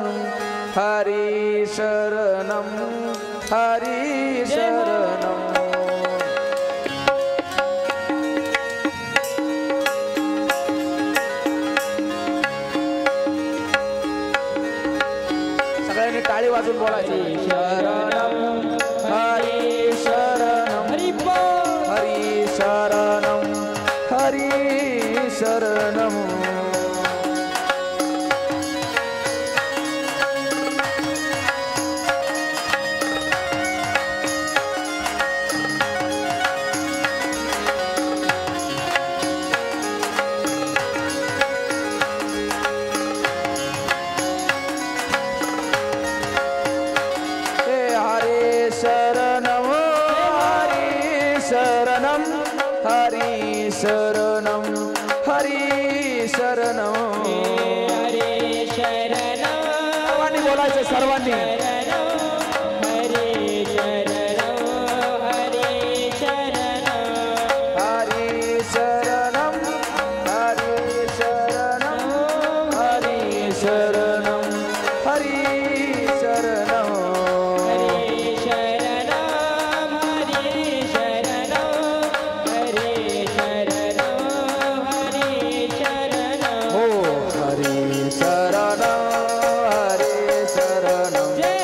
हरी शरणम हरी शरणम. सगळ्यांनी टाळी वाजून बोलायचं. शरणम हरी शरणम हरी शरणम हरी शरणम. हरे शरणम हरे शरणम हरे शरणम हरी शरणम हरे शरणम. सर्वांनी बोलायचं, सर्वांनी. हरे शरणम हरे शरणम हरी शरणम हरी शरणम हरी शरणम हरी शरणम. हरे शरणम हरे शरणम हरे शरणम हरे शरणम. हो हरी शरणम हरी शरणम. जय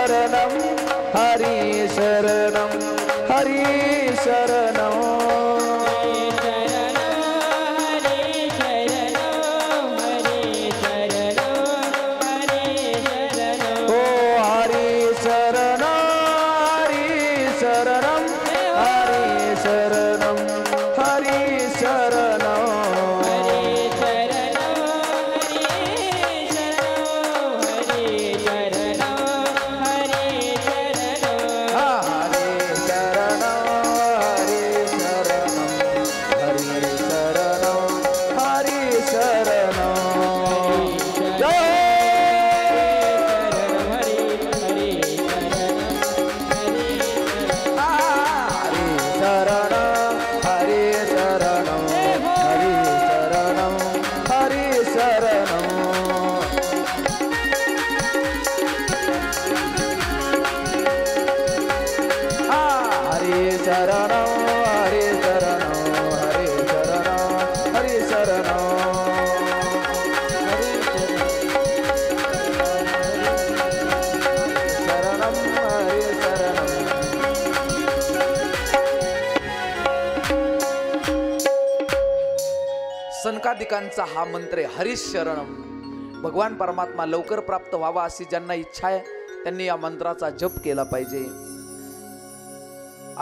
शरणं हरि शरणं हरि शरणं सनकादिकांचा हा मंत्र आहे हरिश शरणम. भगवान परमात्मा लवकर प्राप्त व्हावा अशी ज्यांना इच्छा आहे त्यांनी या मंत्राचा जप केला पाहिजे.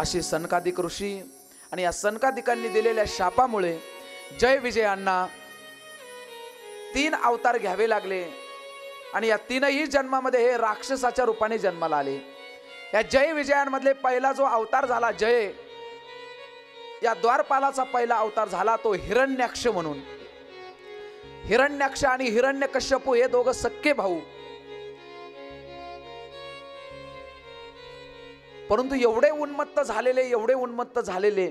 अशी सनकादिक ऋषी आणि या सनकादिकांनी दिलेल्या शापामुळे जय विजयांना 3 अवतार घ्यावे लागले आणि या 3ही जन्मामध्ये हे राक्षसाच्या रूपाने जन्माला आले. या जय विजयांमधले पहिला जो अवतार झाला जय, या द्वारपालाचा पहिला अवतार झाला तो हिरण्याक्ष म्हणून. हिरण्याक्ष आणि हिरण्यकश्यपू हे दोघं सख्खे भाऊ. परंतु एवढे उन्मत्त झालेले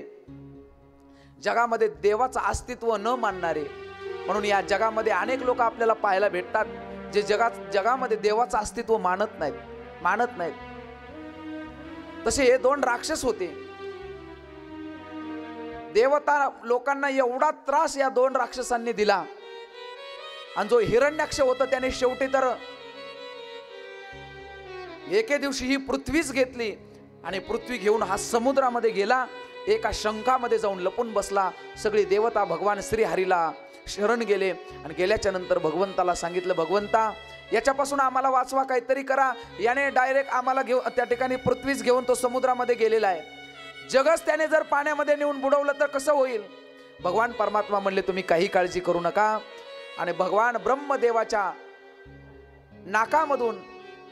जगामध्ये देवाचं अस्तित्व न मानणारे. म्हणून या जगामध्ये अनेक लोक आपल्याला पाहायला भेटतात जे जगामध्ये देवाचं अस्तित्व मानत नाहीत. तसे हे 2 राक्षस होते. देवता लोकांना एवढा त्रास या 2 राक्षसांनी दिला आणि जो हिरण्याक्ष होता त्याने शेवटी तर एके दिवशी ही पृथ्वीच घेतली आणि पृथ्वी घेऊन हा समुद्रामध्ये गेला. एका शंखामध्ये जाऊन लपून बसला. सगळी देवता भगवान श्री हरीला शरण गेले आणि गेल्याच्या नंतर भगवंताला सांगितलं, भगवंता याच्यापासून आम्हाला वाचवा, काहीतरी करा. याने डायरेक्ट आम्हाला घेऊन त्या ठिकाणी पृथ्वीच घेऊन तो समुद्रामध्ये गेलेला आहे. जगच त्याने जर पाण्यामध्ये नेऊन बुडवलं तर कसं होईल. भगवान परमात्मा म्हणले तुम्ही काही काळजी करू नका. आणि भगवान ब्रह्मदेवाच्या नाकामधून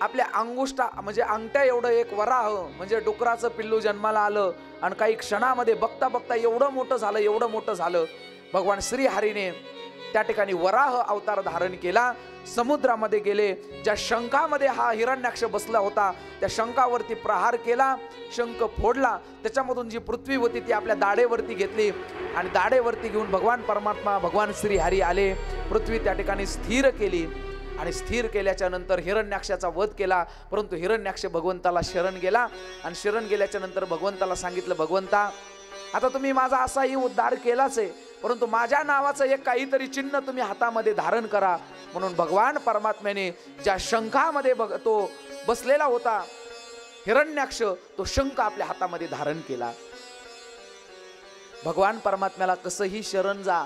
आपल्या अंगुष्टा म्हणजे अंगठ्या एवढं एक वराह म्हणजे डुकराचं पिल्लू जन्माला आलं आणि काही क्षणामध्ये बघता बघता एवढं मोठं झालं. भगवान श्री हरीने त्या ठिकाणी वराह अवतार धारण केला. समुद्रामध्ये गेले. ज्या शंखामध्ये हा हिरण्याक्ष बसला होता त्या शंखावरती प्रहार केला. शंख फोडला. त्याच्यामधून जी पृथ्वी होती ती आपल्या दाढेवरती घेतली आणि दाढेवरती घेऊन भगवान परमात्मा भगवान श्री हरी आले. पृथ्वी त्या ठिकाणी स्थिर केली आणि स्थिर केल्याच्या नंतर हिरण्याक्षाचा वध केला. परंतु हिरण्याक्ष भगवंताला शरण गेला आणि शरण गेल्याच्या नंतर भगवंताला सांगितलं, भगवंता आता तुम्ही माझा असाही उद्धार केलाच आहे, परंतु माझ्या नावाचं एक काहीतरी चिन्ह तुम्ही हातामध्ये धारण करा. म्हणून भगवान परमात्म्याने ज्या शंखामध्ये तो बसलेला होता हिरण्याक्ष, तो शंख आपल्या हातामध्ये धारण केला. भगवान परमात्म्याला कसंही शरण जा,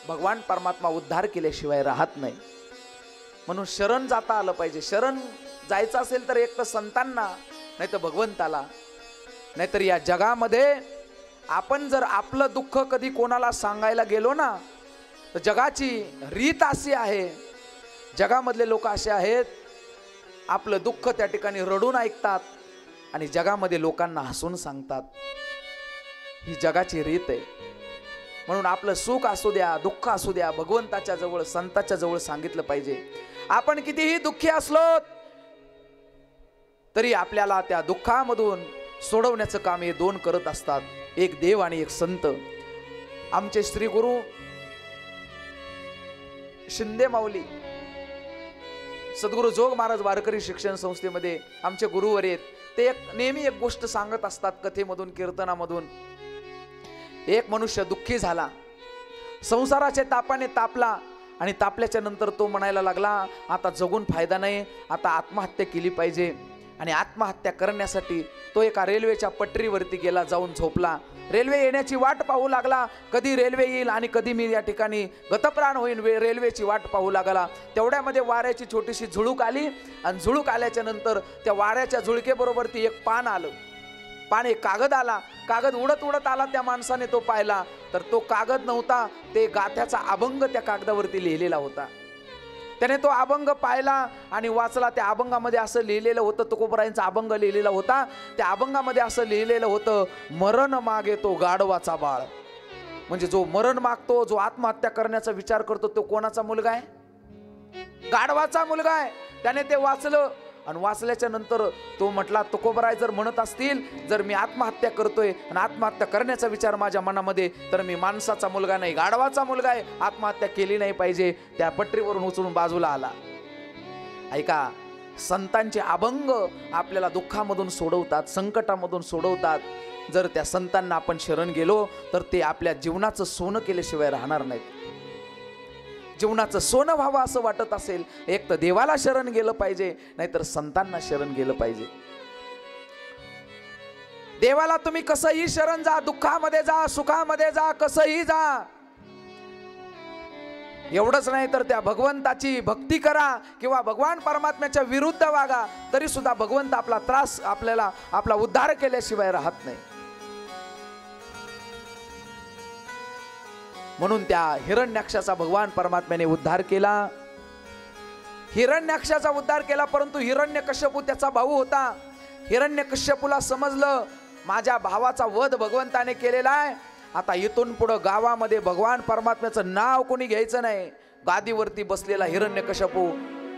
भगवान परमात्मा उद्धार केल्याशिवाय राहत नाही. म्हणून शरण जाता आलं पाहिजे. शरण जायचं असेल तर एक तर संतांना, नाही तर भगवंताला. नाहीतर या जगामध्ये आपण जर आपलं दुःख कधी कोणाला सांगायला गेलो ना तर जगाची रीत अशी आहे, जगामधले लोक असे आहेत आपलं दुःख त्या ठिकाणी रडून ऐकतात आणि जगामध्ये लोकांना हसून सांगतात. ही जगाची रीत आहे. म्हणून आपलं सुख असू द्या दुःख असू द्या भगवंताच्या जवळ संताच्या जवळ सांगितलं पाहिजे. आपण कितीही दुःखी असलो तरी आपल्याला त्या दुःखामधून सोडवण्याचं काम हे 2 करत असतात, एक देव आणि एक संत. आमचे श्री गुरु शिंदे माऊली सद्गुरु जोग महाराज वारकरी शिक्षण संस्थेमध्ये आमचे गुरुवर आहेत. ते नेहमी एक गोष्ट सांगत असतात कथेमधून कीर्तनामधून. एक मनुष्य दुःखी झाला, संसाराच्या तापाने तापला आणि तापल्याच्या नंतर तो म्हणायला लागला आता जगून फायदा नाही, आता आत्महत्या केली पाहिजे. आणि आत्महत्या करण्यासाठी तो एका रेल्वेच्या पटरीवरती गेला, जाऊन झोपला. रेल्वे येण्याची वाट पाहू लागला, कधी रेल्वे येईल आणि कधी मी या ठिकाणी गतप्राण होईन. रेल्वेची वाट पाहू लागला. तेवढ्यामध्ये वाऱ्याची छोटीशी झुळूक आली आणि झुळूक आल्याच्या नंतर त्या वाऱ्याच्या झुळकेबरोबर ती एक पान आलं. पान एक कागद आला. कागद उडत उडत आला. त्या माणसाने तो पाहिला तर तो कागद नव्हता, ते गाथ्याचा अभंग त्या कागदावरती लिहिलेला होता. त्याने तो अभंग पाहिला आणि वाचला. त्या अभंगामध्ये असं लिहिलेलं होतं, तुकोबरायांचा अभंग लिहिलेला होता. त्या अभंगामध्ये असं लिहिलेलं होतं, मरण मागे तो गाढवाचा बाळ. म्हणजे जो मरण मागतो, जो आत्महत्या करण्याचा विचार करतो, तो कोणाचा मुलगा आहे? गाढवाचा मुलगा आहे. त्याने ते वाचलं आणि वाचल्याच्या नंतर तो म्हटला, तुकोबराय जर म्हणत असतील, जर मी आत्महत्या करतोय आणि आत्महत्या करण्याचा विचार माझ्या मनामध्ये, तर मी माणसाचा मुलगा नाही, गाढवाचा मुलगा आहे, आत्महत्या केली नाही पाहिजे. त्या पटरीवरून उचलून बाजूला आला. ऐका, संतांचे अभंग आपल्याला दुःखामधून सोडवतात, संकटामधून सोडवतात. जर त्या संतांना आपण शरण गेलो तर ते आपल्या जीवनाचं सोनं केल्याशिवाय राहणार नाहीत. जीवनाचं सोनं व्हावं असं वाटत असेल, एक तर देवाला शरण गेलं पाहिजे, नाहीतर संतांना शरण गेलं पाहिजे. देवाला तुम्ही कसंही शरण जा, दुःखामध्ये जा, सुखामध्ये जा, कसंही जा. एवढंच नाही तर त्या भगवंताची भक्ती करा किंवा भगवान परमात्म्याच्या विरुद्ध वागा, तरी सुद्धा भगवंत आपला त्रास, आपल्याला आपला उद्धार केल्याशिवाय राहत नाही. म्हणून त्या हिरण्याक्षाचा भगवान परमात्म्याने उद्धार केला. हिरण्याक्षाचा उद्धार केला, परंतु हिरण्यकश्यपू त्याचा भाऊ होता. हिरण्यकश्यपूला समजलं, माझ्या भावाचा वध भगवंताने केलेला आहे. आता इथून पुढे गावामध्ये भगवान परमात्म्याचं नाव कोणी घ्यायचं नाही. गादीवरती बसलेला हिरण्यकश्यपू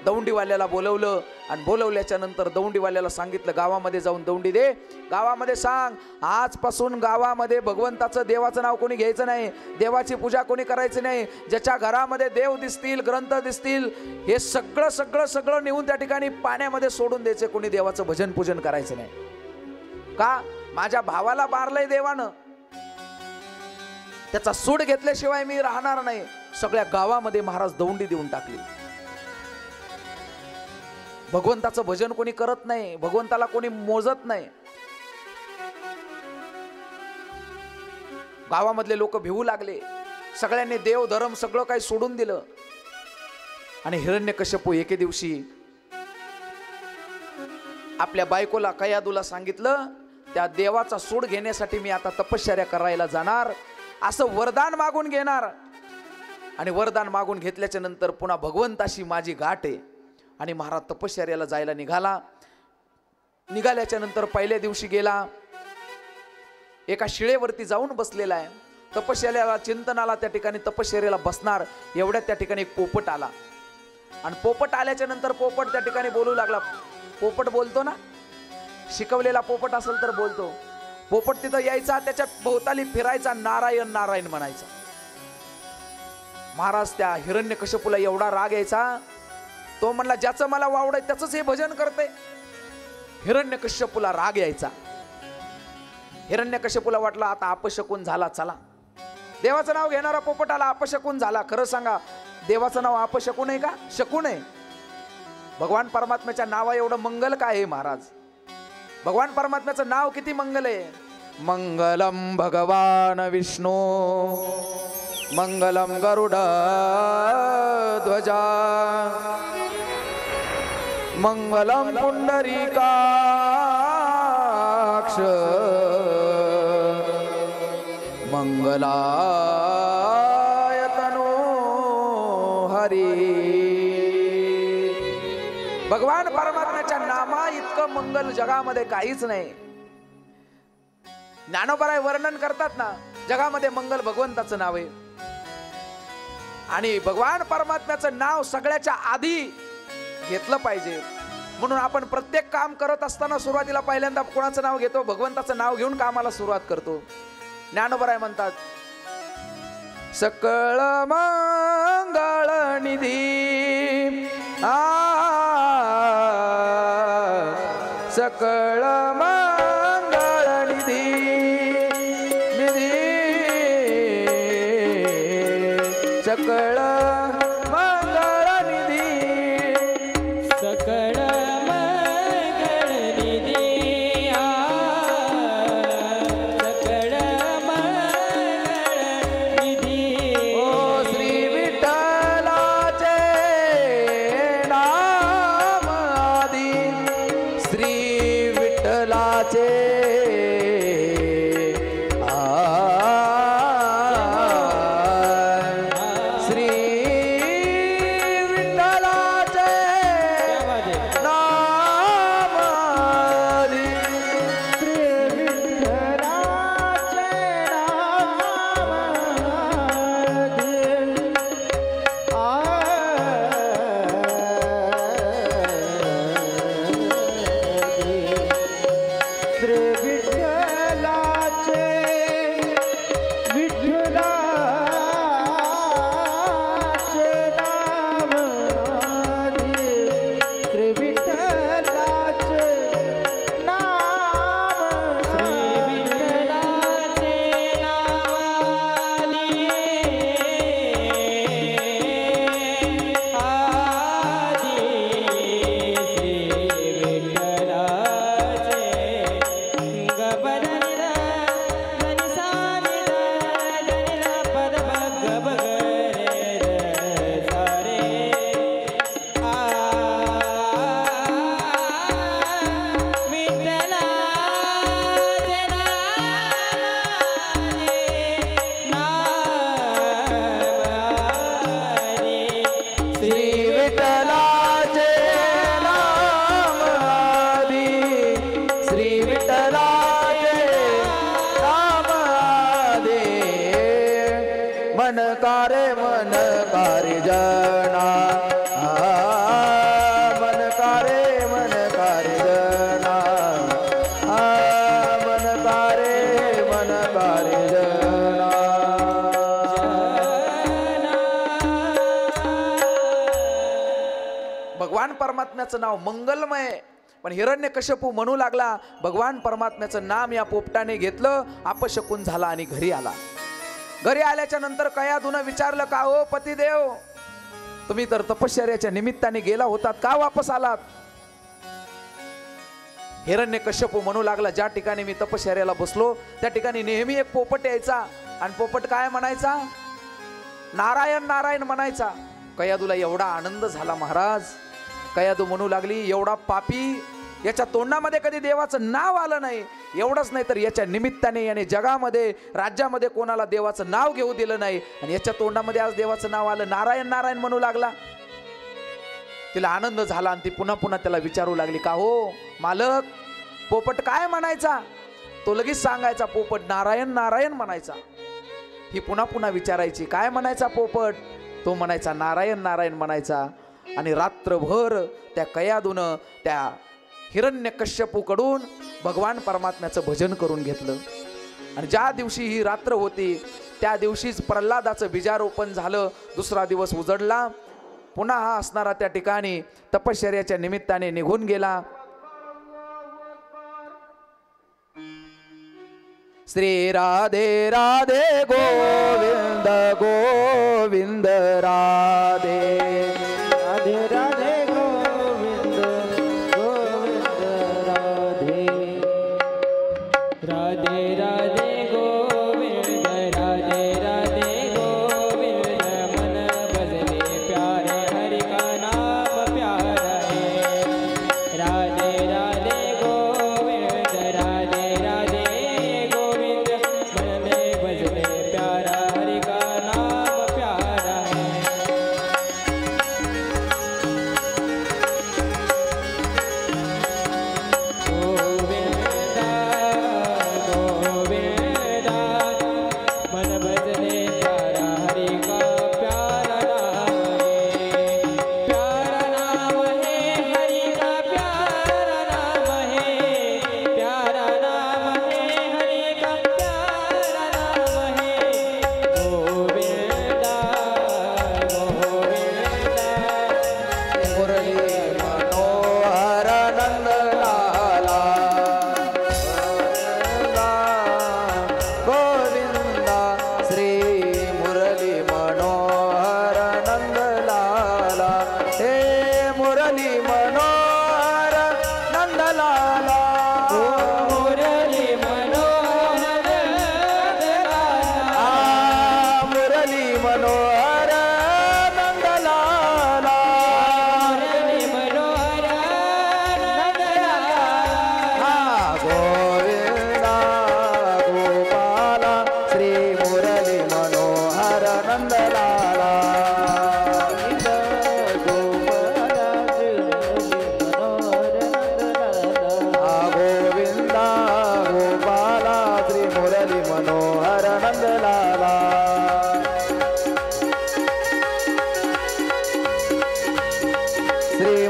दौंडीवाल्याला बोलवलं आणि बोलवल्याच्या नंतर दौंडीवाल्याला सांगितलं, गावामध्ये जाऊन दौंडी दे, गावामध्ये सांग, आजपासून गावामध्ये भगवंताचं, देवाचं नाव कोणी घ्यायचं नाही, देवाची पूजा कोणी करायची नाही. ज्याच्या घरामध्ये देव दिसतील, ग्रंथ दिसतील, हे सगळं सगळं सगळं नेऊन त्या ठिकाणी पाण्यामध्ये सोडून द्यायचं. कोणी देवाचं भजन पूजन करायचं नाही. का? माझ्या भावाला बारलंय देवानं, त्याचा सूड घेतल्याशिवाय मी राहणार नाही. सगळ्या गावामध्ये महाराज दौंडी देऊन टाकली. भगवंताचं भजन कोणी करत नाही, भगवंताला कोणी मोजत नाही. गावामधले लोक भिवू लागले. सगळ्यांनी देव धर्म सगळं काही सोडून दिलं. आणि हिरण्यकश्यपू एके दिवशी आपल्या बायकोला कयादूला सांगितलं, त्या देवाचा सूड घेण्यासाठी मी आता तपश्चर्या करायला जाणार, असं वरदान मागून घेणार. आणि वरदान मागून घेतल्याच्या नंतर पुन्हा भगवंताशी माझी गाठ आहे. आणि महाराज तपश्चर्याला जायला निघाला. निघाल्याच्या नंतर पहिल्या दिवशी गेला, एका शिळेवरती जाऊन बसलेला आहे. तपश्चर्याला, चिंतनाला, त्या ठिकाणी तपश्चर्याला बसणार एवढ्यात त्या ठिकाणी एक पोपट आला. आणि पोपट आल्याच्या नंतर पोपट त्या ठिकाणी बोलू लागला. पोपट बोलतो ना, शिकवलेला पोपट असेल तर बोलतो. पोपट तिथं यायचा, त्याच्या भोवताली फिरायचा, नारायण नारायण म्हणायचा. महाराज त्या हिरण्यकश्यपूला एवढा राग यायचा, तो म्हणला, ज्याचं मला वावड आहे त्याचंच हे भजन करते. हिरण्यकश्यपूला राग यायचा. हिरण्यकश्यपूला वाटलं आता अपशकुन झाला, चला देवाचं नाव घेणारा पोपटाला अपशकुन झाला. खरं सांगा, देवाचं नाव अपशकुन आहे का? शकुन आहे. भगवान परमात्म्याच्या नावा एवढं मंगल काय आहे महाराज? भगवान परमात्म्याचं नाव किती मंगल आहे. मंगलम भगवान विष्णू मंगलम गरुड ध्वजा मंगलम पुंडरीकाक्ष मंगलाय तनो हरी. भगवान परमात्म्याच्या नामा इतकं मंगल जगामध्ये काहीच नाही. ज्ञानोबराय वर्णन करतात ना, जगामध्ये मंगल भगवंताचं नाव आहे. आणि भगवान परमात्म्याचं नाव सगळ्याच्या आधी घेतलं पाहिजे. म्हणून आपण प्रत्येक काम करत असताना सुरुवातीला पहिल्यांदा कोणाचं नाव घेतो? भगवंताचं नाव घेऊन कामाला सुरुवात करतो. ज्ञानोबराय म्हणतात, सकळ मंगळ निधी सकळ मंगळ निधी निधी सकळ मंगळ निधी सकळ मंगळ परमात्म्याचं नाव मंगलमय. पण हिरण्यकश्यपू म्हणू लागला, भगवान परमात्म्याचं नाम या पोपटाने घेतलं, अपशकुन झाला आणि घरी आला. घरी आल्याच्या नंतर कयाधूनं विचारलं, का हो पतिदेव, तुम्ही तर तपश्चर्याच्या निमित्ताने गेला होतात, का वापस आलात? हिरण्यकश्यपू म्हणू लागला, ज्या ठिकाणी मी तपश्चर्याला बसलो त्या ठिकाणी नेहमी एक पोपट यायचा आणि पोपट काय म्हणायचा? नारायण नारायण म्हणायचा. कयादूला एवढा आनंद झाला महाराज. कयादू म्हणू लागली, एवढा पापी, याच्या तोंडामध्ये कधी देवाचं नाव आलं नाही. एवढंच नाही तर याच्या निमित्ताने याने जगामध्ये राज्यामध्ये कोणाला देवाचं नाव घेऊ दिलं नाही आणि याच्या तोंडामध्ये आज देवाचं नाव आलं, नारायण नारायण म्हणू लागला. तिला आनंद झाला आणि ती पुन्हा पुन्हा त्याला विचारू लागली, का हो मालक, पोपट काय म्हणायचा? तो लगेच सांगायचा, पोपट नारायण नारायण म्हणायचा. ही पुन्हा पुन्हा विचारायची, काय म्हणायचा पोपट? तो म्हणायचा नारायण नारायण म्हणायचा. आणि रात्रभर त्या कयादूनं त्या हिरण्यकश्यपूकडून भगवान परमात्म्याचं भजन करून घेतलं. आणि ज्या दिवशी ही रात्र होती त्या दिवशीच प्रल्हादाचं बीजारोपण झालं. दुसरा दिवस उजडला. पुन्हा हा असणारा त्या ठिकाणी तपश्चर्याच्या निमित्ताने निघून गेला. श्री राधे राधे गोविंद गोविंद राधे राधे राधे गोविंद गोविंद राधे राधे राधे गोविंद राधे राधे गोविंद मन भजने प्यारे हरि का नाम प्यारा है राधे राधे गोविंद राधे राधे गोविंद मन में भजने प्यारा हरि का नाम प्यारा है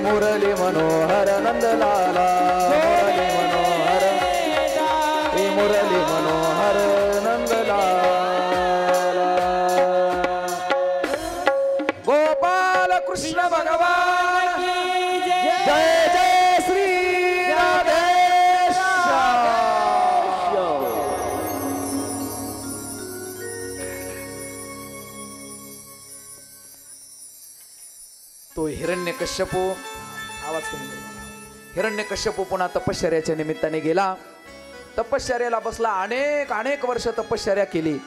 मुरली मनोहर नंदलाला मुरली मनोहर श्री मुरली मनोहर नंदलाला गोपाल कृष्ण भगवान की जय जय श्री राधेश्याम। तो हिरण्यकश्यपू आवाज कमी कर. हिरण्यकश्यपू पुन्हा तपश्चर्याच्या निमित्ताने गेला. तपश्चर्याला बसला. अनेक अनेक वर्ष तपश्चर्या केली.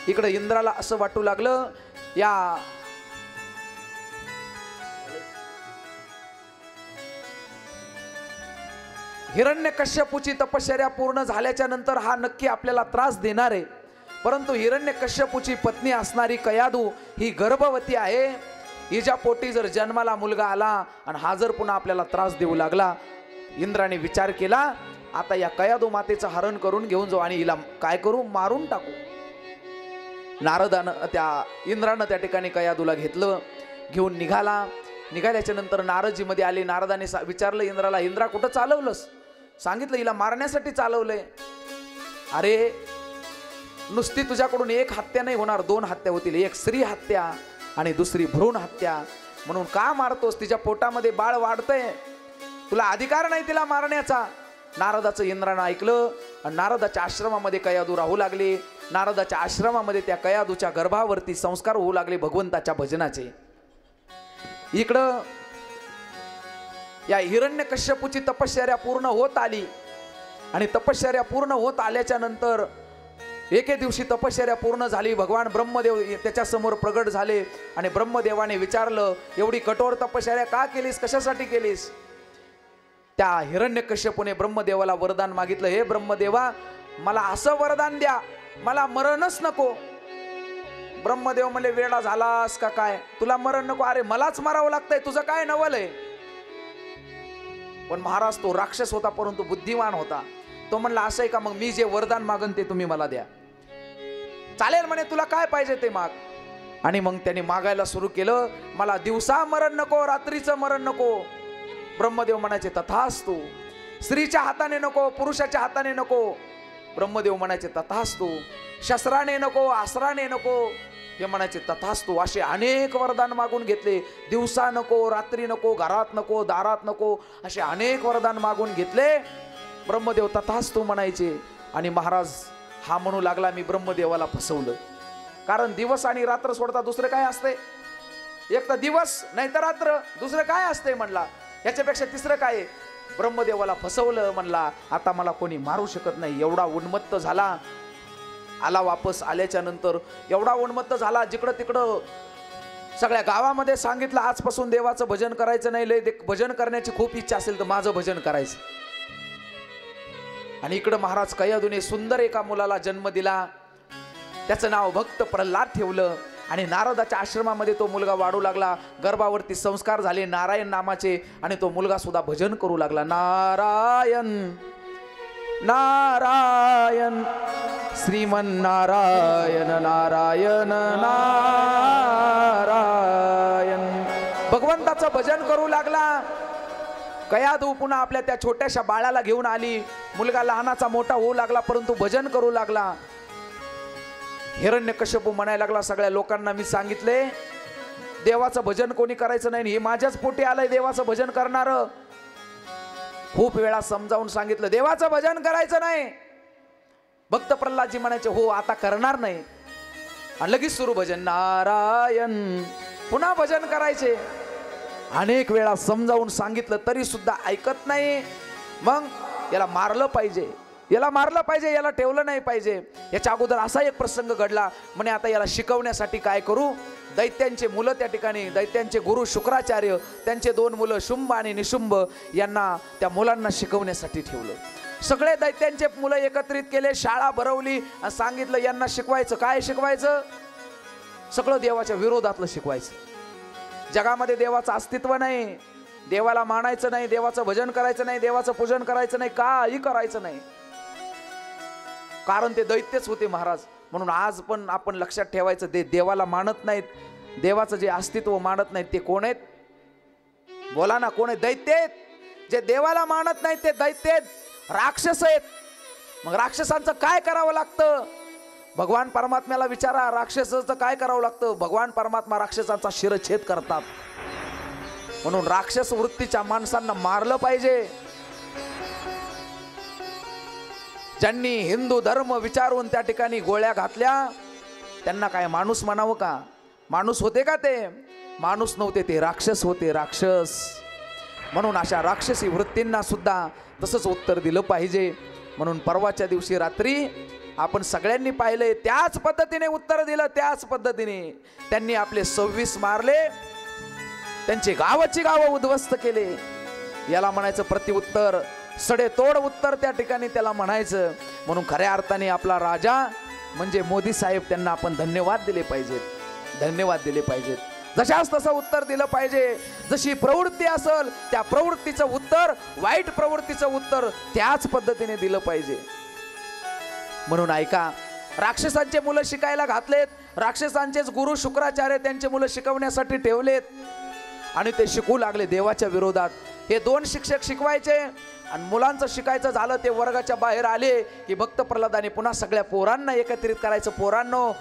इकडे इंद्राला असं वाटू लागलं, या हिरण्यकश्यपूची तपश्चर्या पूर्ण झाल्याच्या नंतर हा नक्की आपल्याला त्रास देणार आहे. परंतु हिरण्यकश्यपूची पत्नी असणारी कयादू ही गर्भवती आहे. हिच्या पोटी जर जन्माला मुलगा आला आणि हा जर पुन्हा आपल्याला त्रास देऊ लागला, इंद्राने विचार केला, आता या कयादू मातेचं हरण करून घेऊन जाऊ आणि हिला काय करू, मारून टाकू. इंद्रानं त्या ठिकाणी कयादूला घेतलं, घेऊन निघाला. निघाल्याच्या नंतर नारदजी मध्ये आले. नारदाने विचारलं इंद्राला, इंद्रा कुठं चालवलंस? सांगितलं हिला मारण्यासाठी चालवलंय. अरे नुसती तुझ्याकडून एक हत्या नाही होणार, दोन हत्या होतील. एक स्त्री हत्या आणि दुसरी भ्रूण हत्या. म्हणून का मारतोस? तिच्या पोटामध्ये बाळ वाढतंय, तुला अधिकार नाही तिला मारण्याचा. नारदाचं इंद्रानं ऐकलं आणि नारदाच्या आश्रमामध्ये कयादू राहू लागले. नारदाच्या आश्रमामध्ये त्या कयादूच्या गर्भावरती संस्कार होऊ लागले भगवंताच्या भजनाचे. इकडं या हिरण्यकश्यपूची तपश्चर्या पूर्ण होत आली आणि तपश्चर्या पूर्ण होत आल्याच्या नंतर एके दिवशी तपश्चर्या पूर्ण झाली. भगवान ब्रह्मदेव त्याच्या समोर प्रगट झाले आणि ब्रह्मदेवाने विचारलं, एवढी कठोर तपश्चर्या का केलीस, कशासाठी केलीस? त्या हिरण्यकश्यपूने ब्रह्मदेवाला वरदान मागितलं, हे ब्रह्मदेवा मला असं वरदान द्या, मला मरणच नको. ब्रह्मदेव म्हणले, वेडा झालास का काय, तुला मरण नको? अरे मलाच मारावं लागतंय, तुझं काय नवल आहे? पण महाराज तो राक्षस होता परंतु बुद्धिमान होता. तो म्हणला, असं आहे का, मग मी जे वरदान मागन ते तुम्ही मला द्या. चालेल म्हणे, तुला काय पाहिजे ते माग. आणि मग त्याने मागायला सुरू केलं, मला दिवसा मरण नको, रात्रीचं मरण नको. ब्रह्मदेव म्हणायचे, तथास्तु. स्त्रीच्या हाताने नको, पुरुषाच्या हाताने नको. ब्रह्मदेव म्हणायचे, तथास्तु. शस्त्राने नको, अस्त्राने नको. हे म्हणायचे, तथास्तु. असे अनेक वरदान मागून घेतले. दिवसा नको, रात्री नको, घरात नको, दारात नको, असे अनेक वरदान मागून घेतले. ब्रह्मदेव तथास्तु म्हणायचे. आणि महाराज हा म्हणू लागला, मी ब्रह्मदेवाला फसवलं. कारण दिवस आणि रात्र सोडता दुसरं काय असते? एक तर दिवस नाही तर रात्र, दुसरं काय असते म्हणला, याच्यापेक्षा तिसरं काय? ब्रह्मदेवाला फसवलं म्हणला. आता मला कोणी मारू शकत नाही. एवढा उन्मत्त झाला. आला वापस. आल्याच्या नंतर एवढा उन्मत्त झाला, जिकडं तिकडं सगळ्या गावामध्ये सांगितलं, आजपासून देवाचं भजन करायचं नाही. लय भजन करण्याची खूप इच्छा असेल तर माझं भजन करायचं. आणि इकडं महाराज कयादूने सुंदर एका मुलाला जन्म दिला. त्याचं नाव भक्त प्रल्हाद ठेवलं. आणि नारदाच्या आश्रमामध्ये तो मुलगा वाढू लागला. गर्भावरती संस्कार झाले नारायण नामाचे. आणि तो मुलगा सुद्धा भजन करू लागला. नारायण नारायण श्रीमन नारायण नारायण नारायण. भगवंताचं भजन करू लागला. कयादू पुन्हा आपल्या त्या छोट्याशा बाळाला घेऊन आली. मुलगा लहानाचा मोठा होऊ लागला परंतु भजन करू लागला. हिरण्यकश्यपू म्हणायला लागला, सगळ्या लोकांना मी सांगितले देवाचं भजन कोणी करायचं नाही. हे माझ्याच पोटी आलंय देवाचं भजन करणार. खूप वेळा समजावून सांगितलं देवाचं भजन करायचं नाही. भक्त प्रल्हादजी म्हणायचे, हो आता करणार नाही. आणि लगेच सुरू भजन, नारायण. पुन्हा भजन करायचे. अनेक वेळा समजावून सांगितलं तरी सुद्धा ऐकत नाही. मग याला मारलं पाहिजे, याला मारलं पाहिजे, याला ठेवलं नाही पाहिजे. याच्या अगोदर असा एक प्रसंग घडला. म्हणे आता याला शिकवण्यासाठी काय करू? दैत्यांचे मुलं त्या ठिकाणी, दैत्यांचे गुरु शुक्राचार्य, त्यांचे 2 मुलं शुंभ आणि निशुंभ, यांना त्या मुलांना शिकवण्यासाठी ठेवलं. सगळे दैत्यांचे मुलं एकत्रित केले, शाळा भरवली आणि सांगितलं यांना शिकवायचं. काय शिकवायचं? सगळं देवाच्या विरोधातलं शिकवायचं. जगामध्ये देवाचं अस्तित्व नाही, देवाला मानायचं नाही, देवाचं भजन करायचं नाही, देवाचं पूजन करायचं नाही, काही करायचं नाही. कारण ते दैत्यच होते महाराज. म्हणून आज पण आपण लक्षात ठेवायचं, ते देवाला मानत नाहीत, देवाचं जे अस्तित्व मानत नाहीत ते कोण आहेत? बोला ना, कोण आहेत? दैत्य आहेत. जे देवाला मानत नाहीत ते दैत्य आहेत, राक्षस आहेत. मग राक्षसांचं काय करावं लागतं? भगवान परमात्म्याला विचारा, राक्षसाचं काय करावं लागतं? भगवान परमात्मा राक्षसांचा शिरच्छेद करतात. म्हणून राक्षस वृत्तीच्या माणसांना मारलं पाहिजे. ज्यांनी हिंदू धर्म विचारून त्या ठिकाणी गोळ्या घातल्या त्यांना काय माणूस म्हणावं का? माणूस होते का ते? माणूस नव्हते, ते राक्षस होते, राक्षस. म्हणून अशा राक्षसी वृत्तींना सुद्धा तसंच उत्तर दिलं पाहिजे. म्हणून परवाच्या दिवशी रात्री आपण सगळ्यांनी पाहिलंय, त्याच पद्धतीने उत्तर दिलं. त्याच पद्धतीने त्यांनी आपले 26 मारले, त्यांची गावाची गावं उद्ध्वस्त केले. याला म्हणायचं प्रत्युत्तर, सडेतोड उत्तर त्या ठिकाणी त्याला म्हणायचं. म्हणून खऱ्या अर्थाने आपला राजा म्हणजे मोदी साहेब, त्यांना आपण धन्यवाद दिले पाहिजेत, धन्यवाद दिले पाहिजेत. जशास तसं उत्तर दिलं पाहिजे. जशी प्रवृत्ती असेल त्या प्रवृत्तीचं उत्तर, वाईट प्रवृत्तीचं उत्तर त्याच पद्धतीने दिलं पाहिजे. म्हणून ऐका, राक्षसांचे मुलं शिकायला घातलेत, राक्षसांचेच गुरु शुक्राचार्य त्यांचे मुलं शिकवण्यासाठी ठेवलेत आणि ते शिकू लागले देवाच्या विरोधात. हे 2 शिक्षक शिकवायचे आणि मुलांचं शिकायचं झालं. ते वर्गाच्या बाहेर आले की भक्त प्रल्हादाने पुन्हा सगळ्या पोरांना एकत्रित करायचं. पोरांनो,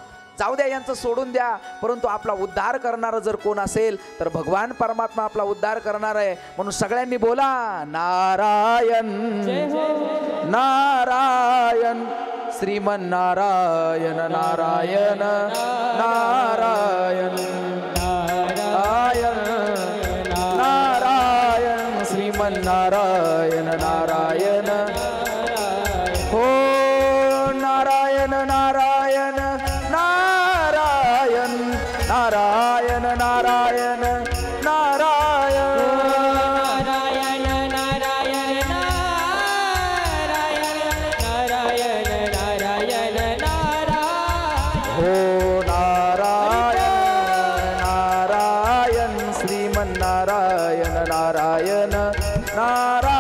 जाऊ द्या, यांचं सोडून द्या, परंतु आपला उद्धार करणारा जर कोण असेल तर भगवान परमात्मा आपला उद्धार करणार आहे. म्हणून सगळ्यांनी बोला नारायण नारायण श्रीमन नारायण नारायण नारायण नारायण नारायण श्रीमन नारायण नारायण हो नारायण नारायण नारायण नारायण नारायण नारायण हो नारायण नारायण श्रीमन नारायण नारायण नारायण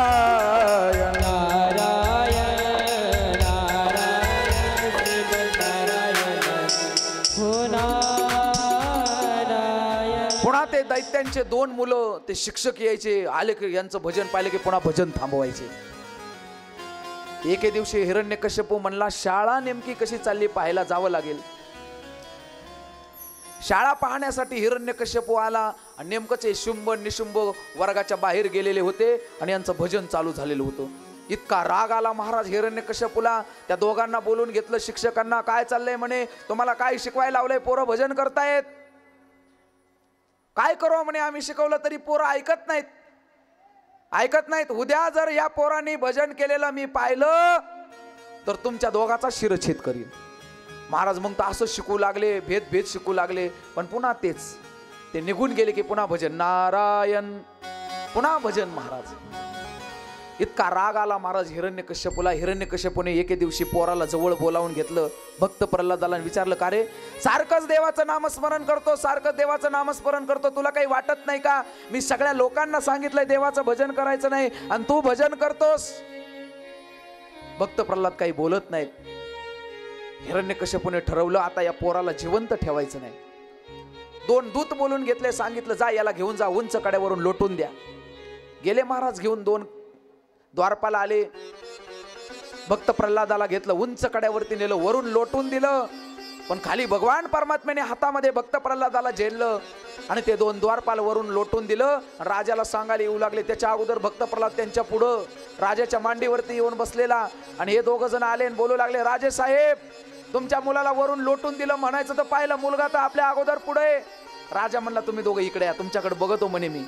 पुन्हा ते दैत्यांचे दोन मुलं ते शिक्षक यायचे, आले की यांचं भजन पाहिले की पुन्हा भजन थांबवायचे. एके दिवशी हिरण्यकश्यपू म्हणला शाळा नेमकी कशी चालली पाहायला जावं लागेल. शाळा पाहण्यासाठी हिरण्यकश्यपू आला आणि नेमकंच हे शुंभ निशुंभ वर्गाच्या बाहेर गेलेले होते आणि यांचं भजन चालू झालेलं होतं. इतका राग आला महाराज हिरण्यकश्यपूला. त्या दोघांना बोलून घेतलं, शिक्षकांना काय चाललंय म्हणे, तुम्हाला काय शिकवायला लावलंय, पोरं भजन करतायत, काय करू म्हणे, आम्ही शिकवलं तरी पोरं ऐकत नाहीत, ऐकत नाहीत. उद्या जर या पोरांनी भजन केलेलं मी पाहिलं तर तुमच्या दोघाचा शिरच्छेद करीन. महाराज मग तर असं शिकू लागले, भेद भेद शिकू लागले. पण पुन्हा तेच, ते निघून गेले की पुन्हा भजन नारायण, पुन्हा भजन. महाराज इतका राग आला महाराज हिरण्यकश्यपूला. हिरण्यकश्यपूने एके दिवशी पोराला जवळ बोलावून घेतलं, भक्त प्रल्हादाला विचारलं, का रे सारखंच देवाचं नामस्मरण करतो, सारखं देवाचं नामस्मरण करतो, तुला काही वाटत नाही का? मी सगळ्या लोकांना सांगितलंय देवाचं भजन करायचं नाही आणि तू भजन करतोस. भक्त प्रल्हाद काही बोलत नाहीत. हिरण्यकश्यपूने ठरवलं आता या पोराला जिवंत ठेवायचं नाही. दोन दूत बोलून घेतले, सांगितलं जा याला घेऊन जा, उंच कड्यावरून लोटून द्या. गेले महाराज घेऊन, दोन द्वारपाला आले, भक्त प्रल्हादाला घेतलं, उंच कड्यावरती नेलं, वरून लोटून दिलं. पण खाली भगवान परमात्म्याने हातामध्ये भक्त प्रल्हादाला झेललं आणि ते दोन द्वारपाल वरून लोटून दिलं. राजाला सांगायला येऊ लागले. त्याच्या अगोदर भक्त प्रल्हाद त्यांच्या पुढं राजाच्या मांडीवरती येऊन बसलेला आणि हे दोघ जण आले आणि बोलू लागले, राजे साहेब तुमच्या मुलाला वरून लोटून दिलं म्हणायचं तर पाहिलं, मुलगा तर आपल्या अगोदर पुढे. राजा म्हणला तुम्ही दोघं इकडे या, तुमच्याकडे बघतो म्हणे मी,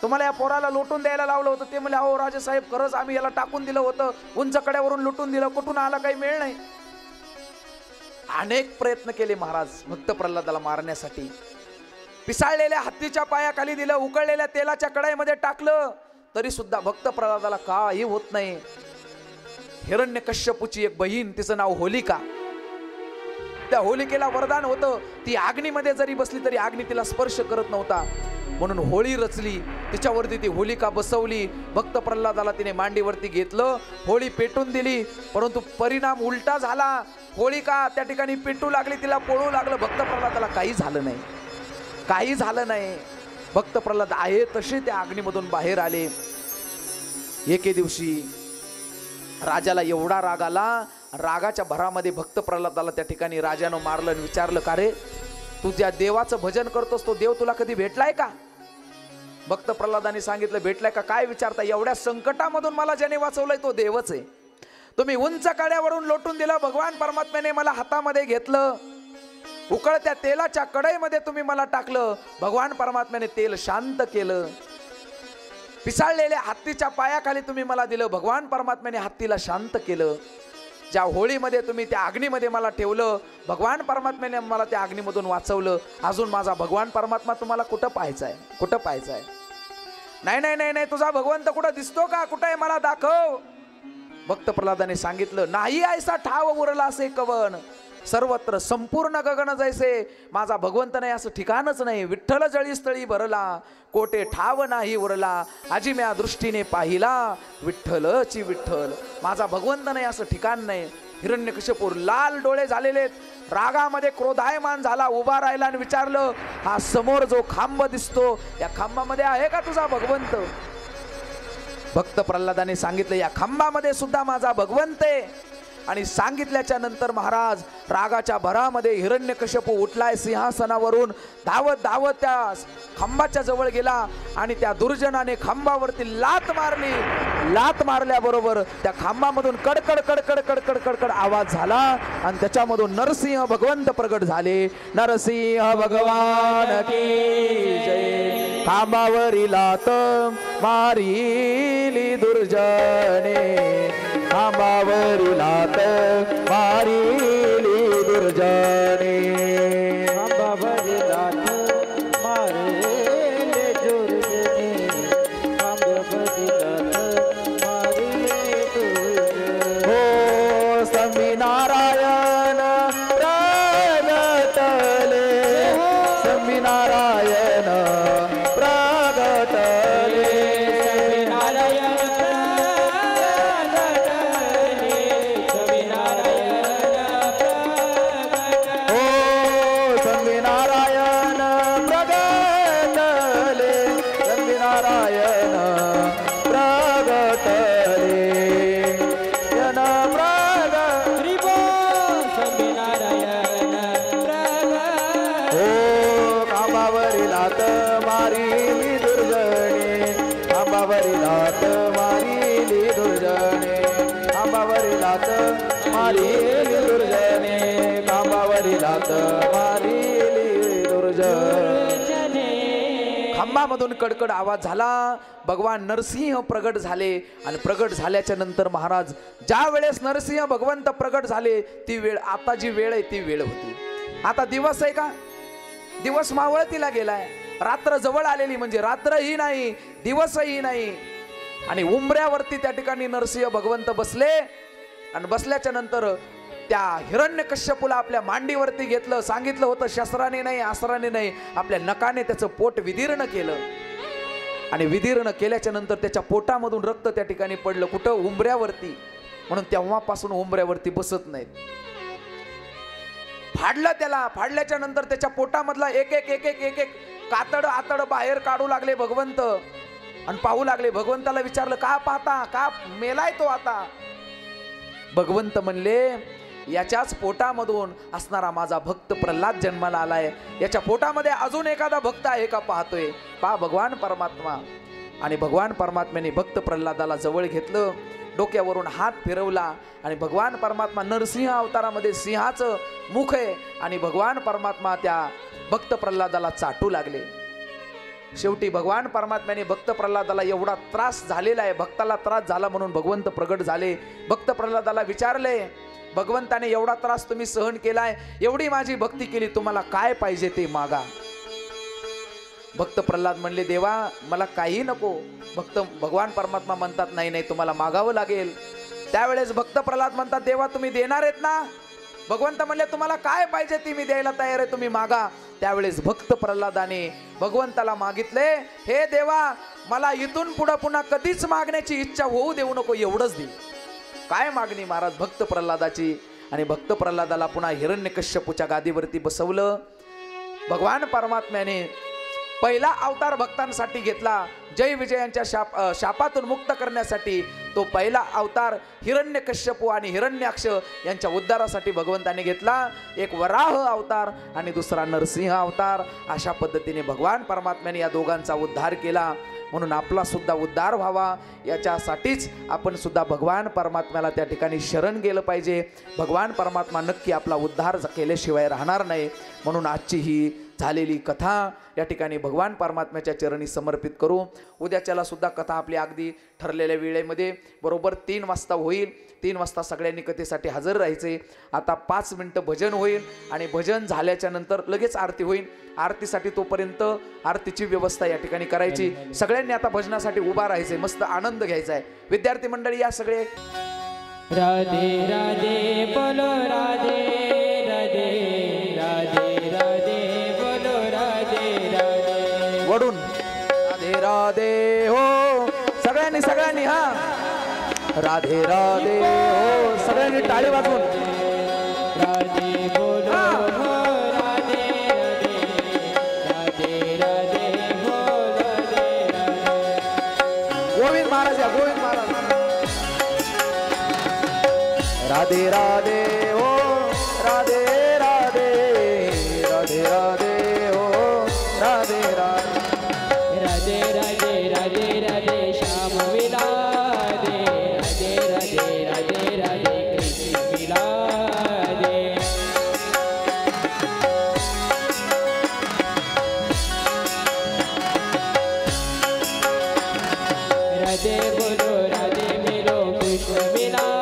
तुम्हाला या पोराला लोटून द्यायला लावलं होतं. ते म्हणले अहो राजे साहेब खरंच आम्ही याला टाकून दिलं होतं, उंच कड्यावरून लुटून दिलं, कुठून आला काही मेळ नाही. अनेक प्रयत्न केले महाराज भक्त प्रल्हादाला मारण्यासाठी. पिसाळलेल्या हत्तीच्या पायाखाली दिलं, उकळलेल्या तेलाच्या कढईमध्ये टाकलं, तरी सुद्धा भक्त प्रल्हादाला काही होत नाही. हिरण्यकश्यपूची एक बहीण, तिचं नाव होलिका, त्या होलिकेला वरदान होतं, ती अग्नीमध्ये जरी बसली तरी अग्नी तिला स्पर्श करत नव्हता. म्हणून होळी रचली, तिच्यावरती ती होलिका बसवली. भक्त प्रल्हादाला तिने मांडीवरती घेतलं, होळी पेटून दिली, परंतु परिणाम उलटा झाला. होलिका त्या ठिकाणी पेटू लागली, तिला पोळू लागलं. भक्त प्रल्हादाला काही झालं नाही, काही झालं नाही. भक्त प्रल्हाद आहे तसे त्या अग्नीमधून बाहेर आले. एके दिवशी राजाला एवढा राग आला, रागाच्या भरामध्ये भक्त प्रल्हादाला त्या ठिकाणी राजानं मारलं आणि विचारलं, का रे तू ज्या देवाचं भजन करतोस तो देव तुला कधी भेटलाय का? भक्त प्रल्हादाने सांगितलं, भेटलाय का? काय विचारता, एवढ्या संकटामधून मला ज्याने वाचवलंय तो देवच आहे. तुम्ही उंच कड्यावरून लोटून दिलं, भगवान परमात्म्याने मला हातामध्ये घेतलं, उकळत्या तेलाच्या कढईमध्ये तुम्ही मला टाकलं, भगवान परमात्म्याने तेल शांत केलं. पिसाळलेल्या हत्तीच्या पायाखाली तुम्ही मला दिलं, भगवान परमात्म्याने हत्तीला शांत केलं. ज्या होळीमध्ये तुम्ही त्या अग्नीमध्ये मला ठेवलं, भगवान परमात्म्याने मला त्या अग्नीमधून वाचवलं. अजून माझा भगवान परमात्मा तुम्हाला कुठं पाहायचा आहे? कुठं पाहायचा आहे? नाही नाही नाही नाही, तुझा भगवंत कुठं दिसतो का? कुठं आहे? मला दाखव. भक्त प्रल्हादाने सांगितलं, नाही ऐसा ठाव उरला असे कवन, सर्वत्र संपूर्ण गगन जैसे. माझा भगवंत नाही असं ठिकाणच नाही. विठ्ठल जळी स्थळी भरला, कोटे ठाव नाही उरला, अजिम्या दृष्टीने पाहिला विठ्ठलची विठ्ठल. माझा भगवंत नाही असं ठिकाण नाही. हिरण्यकश्यपू लाल डोळे झालेले, रागामध्ये क्रोधायमान झाला, उभा राहिला आणि विचारलं, हा समोर जो खांब दिसतो या खांबामध्ये आहे का तुझा भगवंत? भक्त प्रल्हादाने सांगितलं, या खांबामध्ये सुद्धा माझा भगवंत आहे. आणि सांगितल्याच्या नंतर महाराज रागाच्या भरामध्ये हिरण्यकश्यपू उठलाय सिंहासनावरून, धावत धावत त्या खांबाच्या जवळ गेला आणि त्या दुर्जनाने खांबावरती लात मारली. लात मारल्याबरोबर त्या खांबामधून कडकड कडकड कडकड कडकड आवाज झाला आणि त्याच्यामधून नरसिंह भगवंत प्रगट झाले. नरसिंह भगवान की जय. खांबावरी लात मारिली दुर्जने, खांबावरी लात मारिली दुर्जने. खांबावरी लात मारिली दुर्जने, खांबावरी लात मारिली दुर्जने. हो स्वामीनारायण प्रगटले, स्वामीनारायण प्रगटले. खांबामधून कडकड आवाज झाला. भगवान नरसिंह प्रगट झाले आणि प्रगट झाल्याच्या नंतर महाराज ज्या वेळेस नरसिंह भगवंत प्रगट झाले ती वेळ, आता जी वेळ आहे ती वेळ होती. आता दिवस आहे का? दिवस मावळतीला गेलाय. रात्र जवळ आलेली म्हणजे रात्रही नाही दिवसही नाही. आणि उंबऱ्यावरती त्या ठिकाणी नरसिंह भगवंत बसले आणि बसल्याच्या नंतर त्या हिरण्यकश्यपूला आपल्या मांडीवरती घेतलं. सांगितलं होतं शस्त्राने नाही अस्त्राने नाही, आपल्या नखाने त्याचं पोट विदीर्ण केलं. आणि विदीर्ण केल्याच्या नंतर त्याच्या पोटामधून रक्त त्या ठिकाणी पडलं. कुठं? उंबऱ्यावरती. म्हणून तेव्हापासून उंबऱ्यावरती बसत नाहीत. फाडलं त्याला. फाडल्याच्या नंतर त्याच्या पोटामधला एक एक एक एक एक एक कातड आतड बाहेर काढू लागले भगवंत आणि पाहू लागले. भगवंताला विचारलं, का पाहता? का मेलाय तो आता? भगवंत म्हणले, याच्याच पोटामधून असणारा माझा भक्त प्रल्हाद जन्माला आलाय. याच्या पोटामध्ये अजून एखादा भक्त आहे का पाहतोय. पहा भगवान परमात्मा. आणि भगवान परमात्म्याने भक्त प्रल्हादाला जवळ घेतलं, डोक्यावरून हात फिरवला आणि भगवान परमात्मा नरसिंह अवतारामध्ये सिंहाचं मुख आहे आणि भगवान परमात्मा त्या भक्त प्रल्हादाला चाटू लागले. शेवटी भगवान परमात्म्याने भक्त प्रल्हादाला एवढा त्रास झालेला आहे, भक्ताला त्रास झाला म्हणून भगवंत प्रगट झाले. भक्त प्रल्हादाला विचारले, भगवंताने एवढा त्रास तुम्ही सहन केलाय, एवढी माझी भक्ती केली, तुम्हाला काय पाहिजे ते मागा. भक्त प्रल्हाद म्हणले, देवा मला काही नको. भगवान परमात्मा म्हणतात, नाही नाही तुम्हाला मागावं लागेल. त्यावेळेस भक्त प्रल्हाद म्हणतात, देवा तुम्ही देणार आहेत ना? भगवंत म्हणले, तुम्हाला काय पाहिजे ती मी द्यायला तयार आहे, तुम्ही मागा. त्यावेळेस भक्त प्रल्हादाने भगवंताला मागितले, हे देवा मला इथून पुढे पुन्हा कधीच मागण्याची इच्छा होऊ देऊ नको, एवढंच दे. काय मागणी महाराज भक्त प्रल्हादाची? आणि भक्त प्रल्हादाला पुन्हा हिरण्यकश्यपूच्या गादीवरती बसवलं. भगवान परमात्म्याने पहिला अवतार भक्तांसाठी घेतला. जय विजयांच्या शापातून मुक्त करण्यासाठी तो पहिला अवतार हिरण्यकश्यपू आणि हिरण्याक्ष यांच्या उद्धारासाठी भगवंताने घेतला. एक वराह अवतार आणि दुसरा नरसिंह अवतार. अशा पद्धतीने भगवान परमात्म्याने या दोघांचा उद्धार केला. म्हणून आपला सुद्धा उद्धार व्हावा याच्यासाठीच आपण सुद्धा भगवान परमात्म्याला त्या ठिकाणी शरण गेलं पाहिजे. भगवान परमात्मा नक्की आपला उद्धार केल्याशिवाय राहणार नाही. म्हणून आजची ही झालेली कथा या ठिकाणी भगवान परमात्म्याच्या चरणी समर्पित करू. उद्याच्याला सुद्धा कथा आपली अगदी ठरलेल्या वेळेमध्ये बरोबर 3 वाजता होईल. 3 वाजता सगळ्यांनी कथेसाठी हजर राहायचे. आता 5 मिनिटं भजन होईल आणि भजन झाल्याच्या नंतर लगेच आरती होईल. आरतीसाठी तोपर्यंत आरतीची व्यवस्था या ठिकाणी करायची. सगळ्यांनी आता भजनासाठी उभा राहायचंय, मस्त आनंद घ्यायचा आहे. विद्यार्थी मंडळी या सगळे राधे राधे बोलो राधे राधे राधे राधे बोलो राधे राधे वडून राधे राधे हो सगळ्यांनी हा राधे राधे हो सगळ्यांनी टाळी वाजवून राधे बोलो हो राधे राधे राधे राधे हो राधे राधे. गोविंद महाराज या गोविंद महाराज. राधे राधे हो राधे राधे राधे राधे हो राधे राधे राधे राधे राधे राधे श्याम मिलादे राधे राधे राधे राधे कृष्ण मिलादे राधे बोलो राधे मिलो कृष्ण मिला